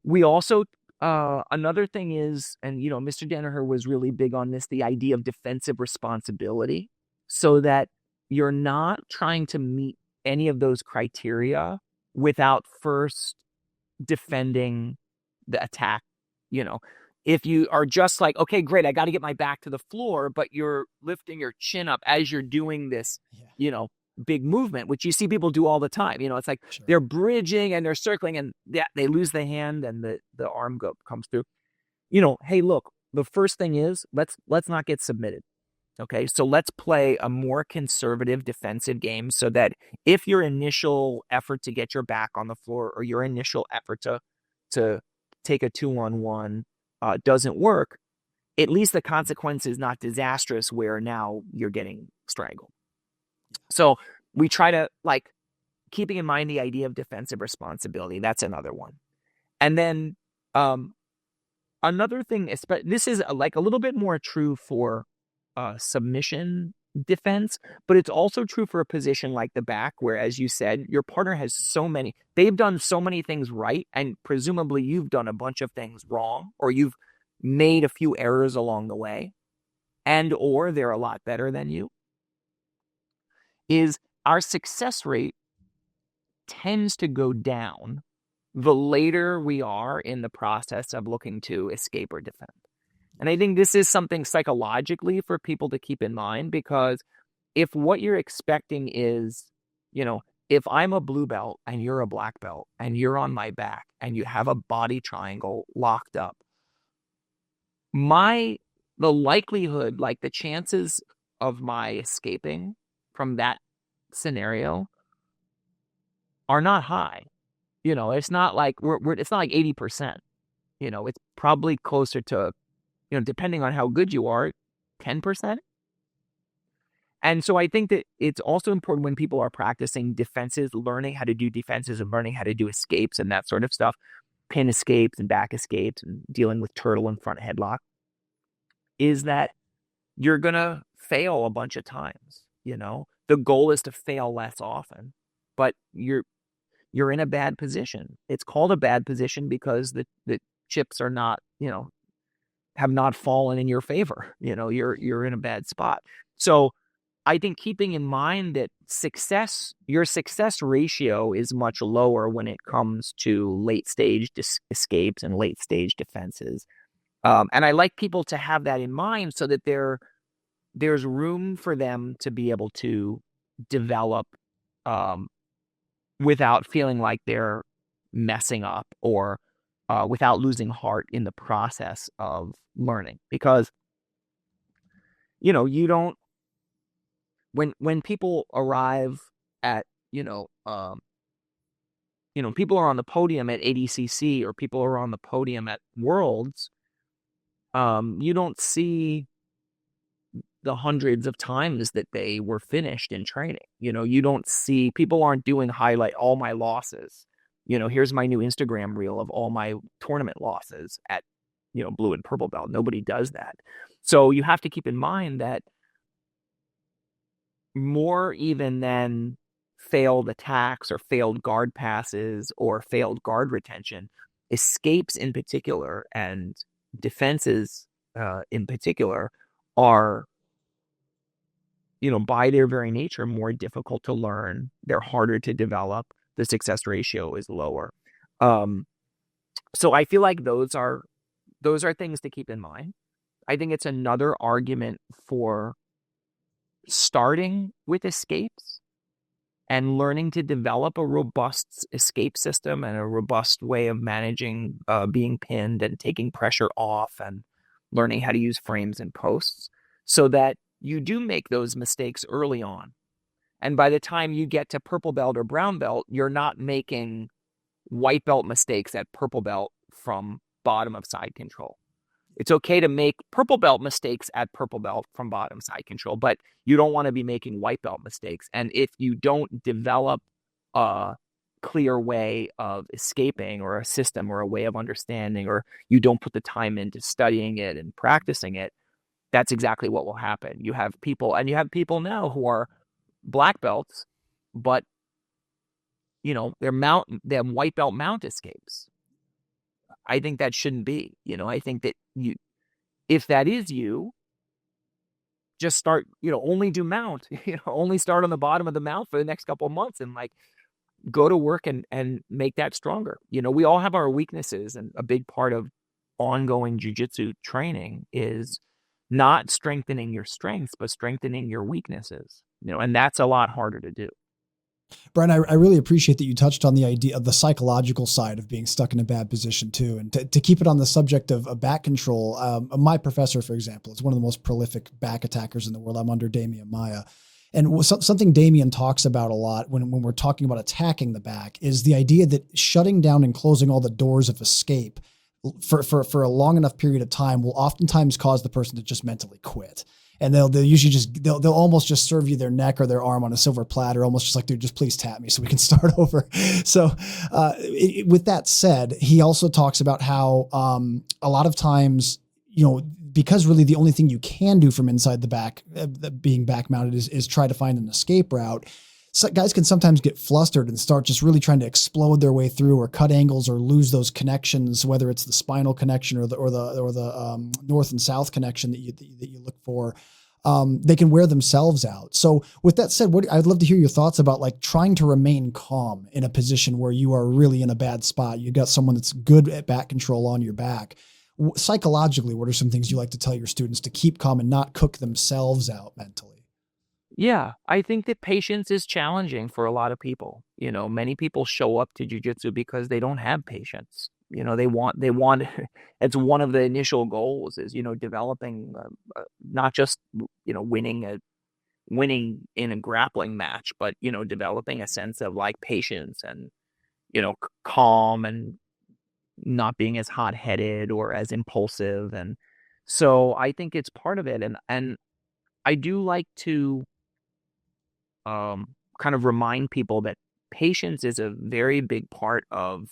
We also, another thing is, and Mr. Danaher was really big on this, the idea of defensive responsibility, so that you're not trying to meet any of those criteria without first defending the attack. If you are just like, okay, great, I got to get my back to the floor, but you're lifting your chin up as you're doing this, big movement, which you see people do all the time. It's like they're bridging and they're circling and they lose the hand and the arm comes through. Hey, look, the first thing is let's not get submitted. Okay, so let's play a more conservative defensive game so that if your initial effort to get your back on the floor or your initial effort to take a 2-on-1 doesn't work, at least the consequence is not disastrous where now you're getting strangled. So we try to, keeping in mind the idea of defensive responsibility. That's another one. And then another thing, this is a little bit more true for submission defense, but it's also true for a position like the back, where, as you said, your partner has they've done so many things right, and presumably you've done a bunch of things wrong, or you've made a few errors along the way, and or they're a lot better than you. Is our success rate tends to go down the later we are in the process of looking to escape or defend. And I think this is something psychologically for people to keep in mind, because if what you're expecting is, if I'm a blue belt and you're a black belt and you're on my back and you have a body triangle locked up, the likelihood, the chances of my escaping from that scenario are not high. It's not like it's not like 80%. It's probably closer to, depending on how good you are, 10%. And so I think that it's also important when people are practicing defenses, learning how to do defenses and learning how to do escapes and that sort of stuff, pin escapes and back escapes and dealing with turtle and front headlock, is that you're going to fail a bunch of times. The goal is to fail less often, but you're in a bad position. It's called a bad position because the chips are not, have not fallen in your favor. You're in a bad spot. So I think keeping in mind that your success ratio is much lower when it comes to late stage escapes and late stage defenses. And I like people to have that in mind so that there's room for them to be able to develop without feeling like they're messing up, or without losing heart in the process of learning. Because, you don't, when people arrive at, people are on the podium at ADCC or people are on the podium at Worlds, you don't see the hundreds of times that they were finished in training. You don't see, people aren't doing highlight all my losses. Here's my new Instagram reel of all my tournament losses at blue and purple belt. Nobody does that. So you have to keep in mind that more even than failed attacks or failed guard passes or failed guard retention, escapes in particular and defenses in particular are, by their very nature, more difficult to learn. They're harder to develop. The success ratio is lower. Um, so I feel like those are things to keep in mind. I think it's another argument for starting with escapes and learning to develop a robust escape system and a robust way of managing being pinned and taking pressure off and learning how to use frames and posts so that you do make those mistakes early on. And by the time you get to purple belt or brown belt, you're not making white belt mistakes at purple belt from bottom of side control. It's okay to make purple belt mistakes at purple belt from bottom side control, but you don't want to be making white belt mistakes. And if you don't develop a clear way of escaping or a system or a way of understanding, or you don't put the time into studying it and practicing it, that's exactly what will happen. You have people now who are black belts, but they have white belt mount escapes. I think that shouldn't be. I think that if that is you, just start, only do mount, only start on the bottom of the mount for the next couple of months and like go to work and make that stronger. We all have our weaknesses, and a big part of ongoing jiu-jitsu training is not strengthening your strengths, but strengthening your weaknesses, and that's a lot harder to do. Brian, I really appreciate that you touched on the idea of the psychological side of being stuck in a bad position too. And to keep it on the subject of back control, my professor, for example, is one of the most prolific back attackers in the world. I'm under Damian Maya. And something Damian talks about a lot when we're talking about attacking the back is the idea that shutting down and closing all the doors of escape for a long enough period of time will oftentimes cause the person to just mentally quit. And they'll usually they'll almost just serve you their neck or their arm on a silver platter, almost just like, dude, just please tap me so we can start over. So with that said, he also talks about how a lot of times, because really the only thing you can do from inside the back, being back mounted is try to find an escape route. So guys can sometimes get flustered and start just really trying to explode their way through or cut angles or lose those connections, whether it's the spinal connection or the north and south connection that you look for. They can wear themselves out. So with that said, I'd love to hear your thoughts about like trying to remain calm in a position where you are really in a bad spot. You got someone that's good at back control on your back. Psychologically, what are some things you like to tell your students to keep calm and not cook themselves out mentally? Yeah, I think that patience is challenging for a lot of people. Many people show up to jiu-jitsu because they don't have patience. They want, it's one of the initial goals is, developing, not just, winning in a grappling match, but, developing a sense of like patience and, calm and not being as hot-headed or as impulsive. And so I think it's part of it. And I do like to, kind of remind people that patience is a very big part of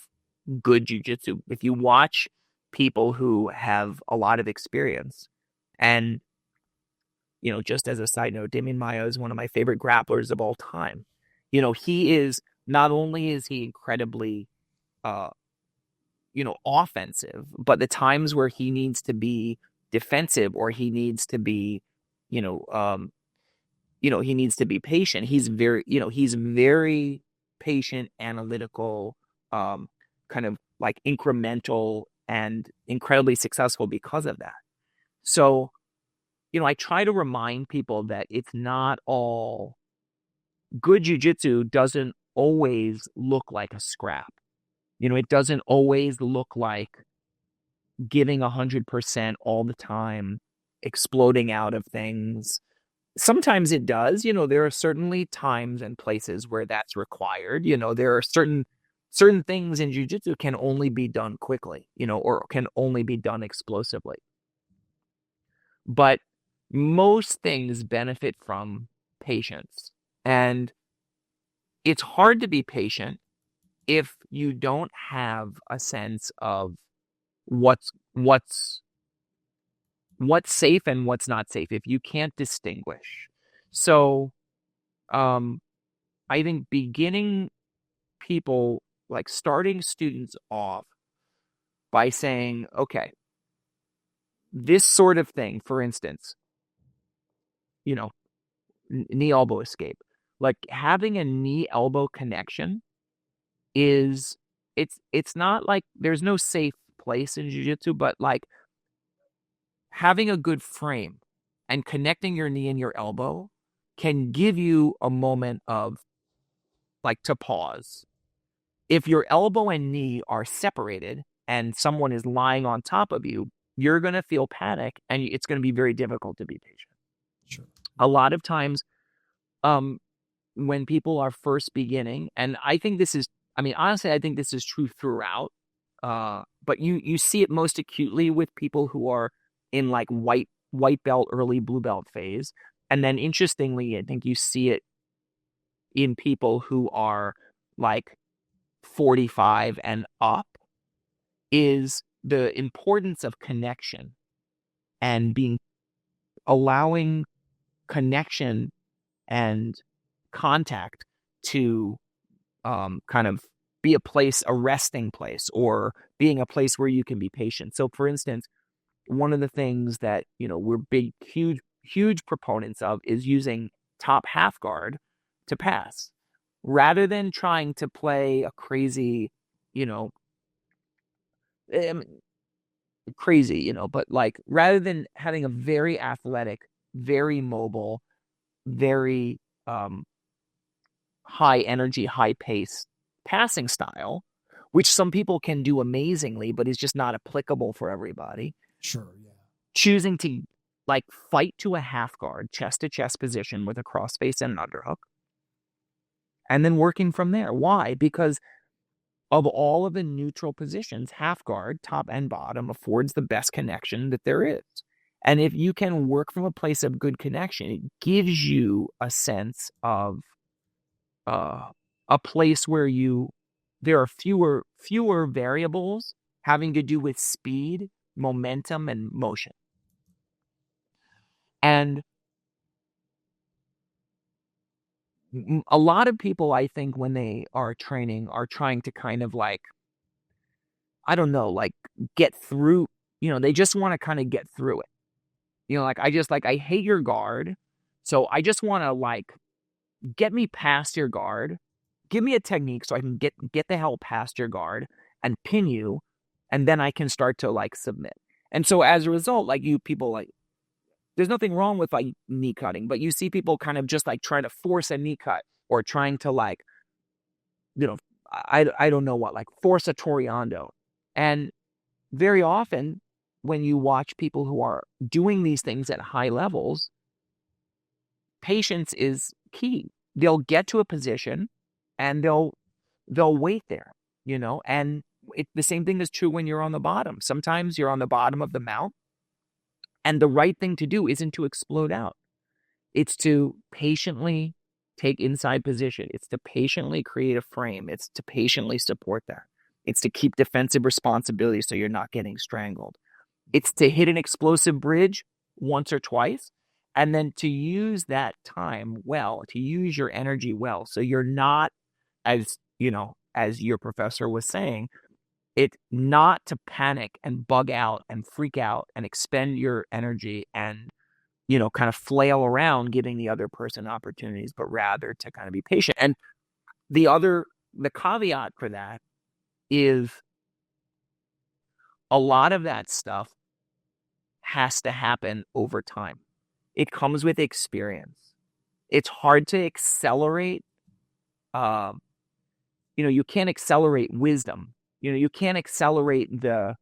good jiu-jitsu. If you watch people who have a lot of experience, and just as a side note, Damian Maya is one of my favorite grapplers of all time. He is not only is he incredibly offensive, but the times where he needs to be defensive or he needs to be he needs to be patient. He's very patient, analytical, kind of like incremental and incredibly successful because of that. So, I try to remind people that it's not all good. Jiu-jitsu doesn't always look like a scrap. It doesn't always look like giving 100% all the time, exploding out of things. Sometimes it does. There are certainly times and places where that's required. There are certain things in jiu-jitsu can only be done quickly, or can only be done explosively. But most things benefit from patience. And it's hard to be patient if you don't have a sense of what's safe and what's not safe if you can't distinguish. So, I think beginning people, like starting students off by saying, okay, this sort of thing, for instance, you know, knee elbow escape, like having a knee elbow connection is, it's not like there's no safe place in jiu-jitsu, but like having a good frame and connecting your knee and your elbow can give you a moment of like to pause. If your elbow and knee are separated and someone is lying on top of you, you're going to feel panic and it's going to be very difficult to be patient. Sure. A lot of times, when people are first beginning, and I think this is, I mean, honestly, I think this is true throughout, but you see it most acutely with people who are in like white belt, early blue belt phase. And then interestingly, I think you see it in people who are like 45 and up, is the importance of connection and allowing connection and contact to kind of be a resting place, or being a place where you can be patient. So for instance, one of the things that, we're huge proponents of is using top half guard to pass rather than trying to play a crazy, um, but like rather than having a very athletic, very mobile, very high energy, high pace passing style, which some people can do amazingly, but is just not applicable for everybody. Sure. Yeah. Choosing to like fight to a half guard, chest to chest position with a crossface and an underhook, and then working from there. Why? Because of all of the neutral positions, half guard, top and bottom, affords the best connection that there is. And if you can work from a place of good connection, it gives you a sense of a place where there are fewer variables having to do with speed, momentum, and motion. And a lot of people, I think, when they are training, are trying to kind of like, I don't know, like get through, they just want to kind of get through it. Like I hate your guard. So I just want to like get me past your guard. Give me a technique so I can get the hell past your guard and pin you, and then I can start to like submit. And so as a result, like people like, there's nothing wrong with like knee cutting, but you see people kind of just like trying to force a knee cut, or trying to like, I don't know what, like force a Toriando. And very often when you watch people who are doing these things at high levels, patience is key. They'll get to a position and they'll wait there, and the same thing is true when you're on the bottom. Sometimes you're on the bottom of the mount, and the right thing to do isn't to explode out. It's to patiently take inside position. It's to patiently create a frame. It's to patiently support that. It's to keep defensive responsibility so you're not getting strangled. It's to hit an explosive bridge once or twice, and then to use that time well, to use your energy well, so you're not, as your professor was saying, it's not to panic and bug out and freak out and expend your energy and, kind of flail around giving the other person opportunities, but rather to kind of be patient. And the caveat for that is a lot of that stuff has to happen over time. It comes with experience. It's hard to accelerate. You can't accelerate wisdom. You can't accelerate the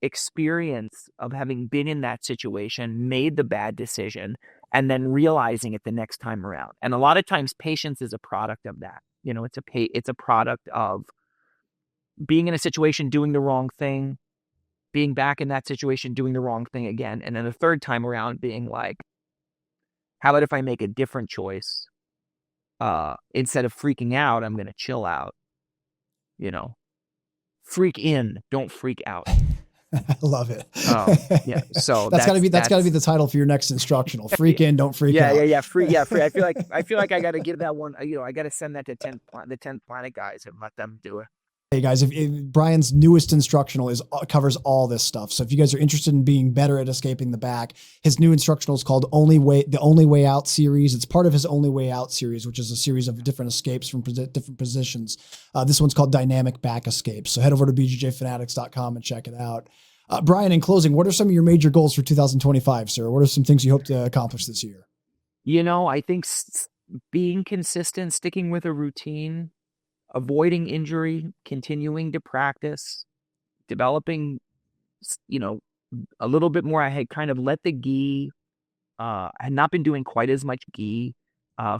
experience of having been in that situation, made the bad decision, and then realizing it the next time around. And a lot of times patience is a product of that. It's a product of being in a situation, doing the wrong thing, being back in that situation, doing the wrong thing again. And then the third time around being like, how about if I make a different choice? Instead of freaking out, I'm going to chill out. Freak in, don't freak out. I love it. Yeah. So That's gotta be that's the title for your next instructional. Freak in, don't freak yeah, yeah, out. yeah. Free, yeah, free. I feel like I got to give that one. I got to send that to the 10th Planet guys and let them do it. Hey guys, if Brian's newest instructional covers all this stuff. So if you guys are interested in being better at escaping the back, his new instructional is called the Only Way Out series. It's part of his Only Way Out series, which is a series of different escapes from different positions. This one's called Dynamic Back Escapes. So head over to bjjfanatics.com and check it out. Brian, in closing, what are some of your major goals for 2025, sir? What are some things you hope to accomplish this year? I think being consistent, sticking with a routine, avoiding injury, continuing to practice, developing, a little bit more. I had kind of let the gi, I had not been doing quite as much gi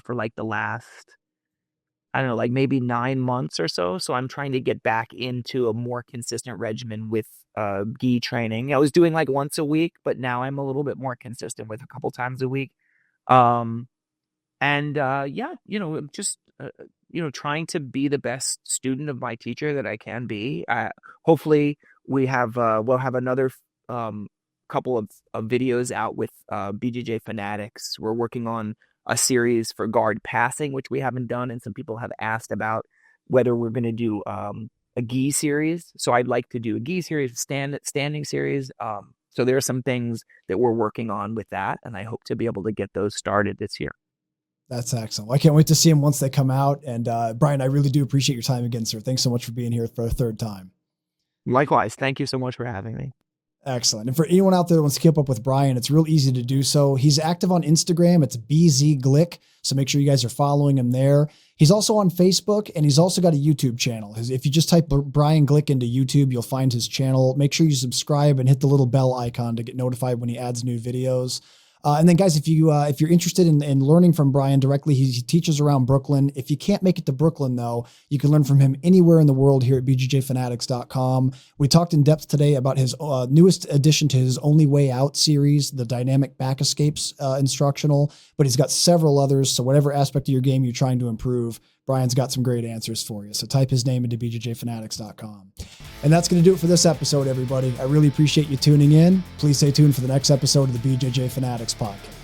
for like the last, I don't know, like maybe 9 months or so. So I'm trying to get back into a more consistent regimen with gi training. I was doing like once a week, but now I'm a little bit more consistent with a couple times a week. Um, and yeah, just trying to be the best student of my teacher that I can be. Hopefully we'll have another couple of videos out with BJJ Fanatics. We're working on a series for guard passing, which we haven't done, and some people have asked about whether we're going to do a gi series. So I'd like to do a gi series, standing series. So there are some things that we're working on with that, and I hope to be able to get those started this year. That's excellent. Well, I can't wait to see them once they come out. And Brian, I really do appreciate your time again, sir. Thanks so much for being here for a third time. Likewise. Thank you so much for having me. Excellent. And for anyone out there that wants to keep up with Brian, it's real easy to do so. He's active on Instagram. It's BZGlick. So make sure you guys are following him there. He's also on Facebook, and he's also got a YouTube channel. If you just type Brian Glick into YouTube, you'll find his channel. Make sure you subscribe and hit the little bell icon to get notified when he adds new videos. And then guys, if you're interested in learning from Brian directly, he teaches around Brooklyn. If you can't make it to Brooklyn though, you can learn from him anywhere in the world here at bjjfanatics.com. We talked in depth today about his newest addition to his Only Way Out series, the Dynamic Back Escapes instructional, but he's got several others. So whatever aspect of your game you're trying to improve, Brian's got some great answers for you. So type his name into bjjfanatics.com. And that's going to do it for this episode, everybody. I really appreciate you tuning in. Please stay tuned for the next episode of the BJJ Fanatics podcast.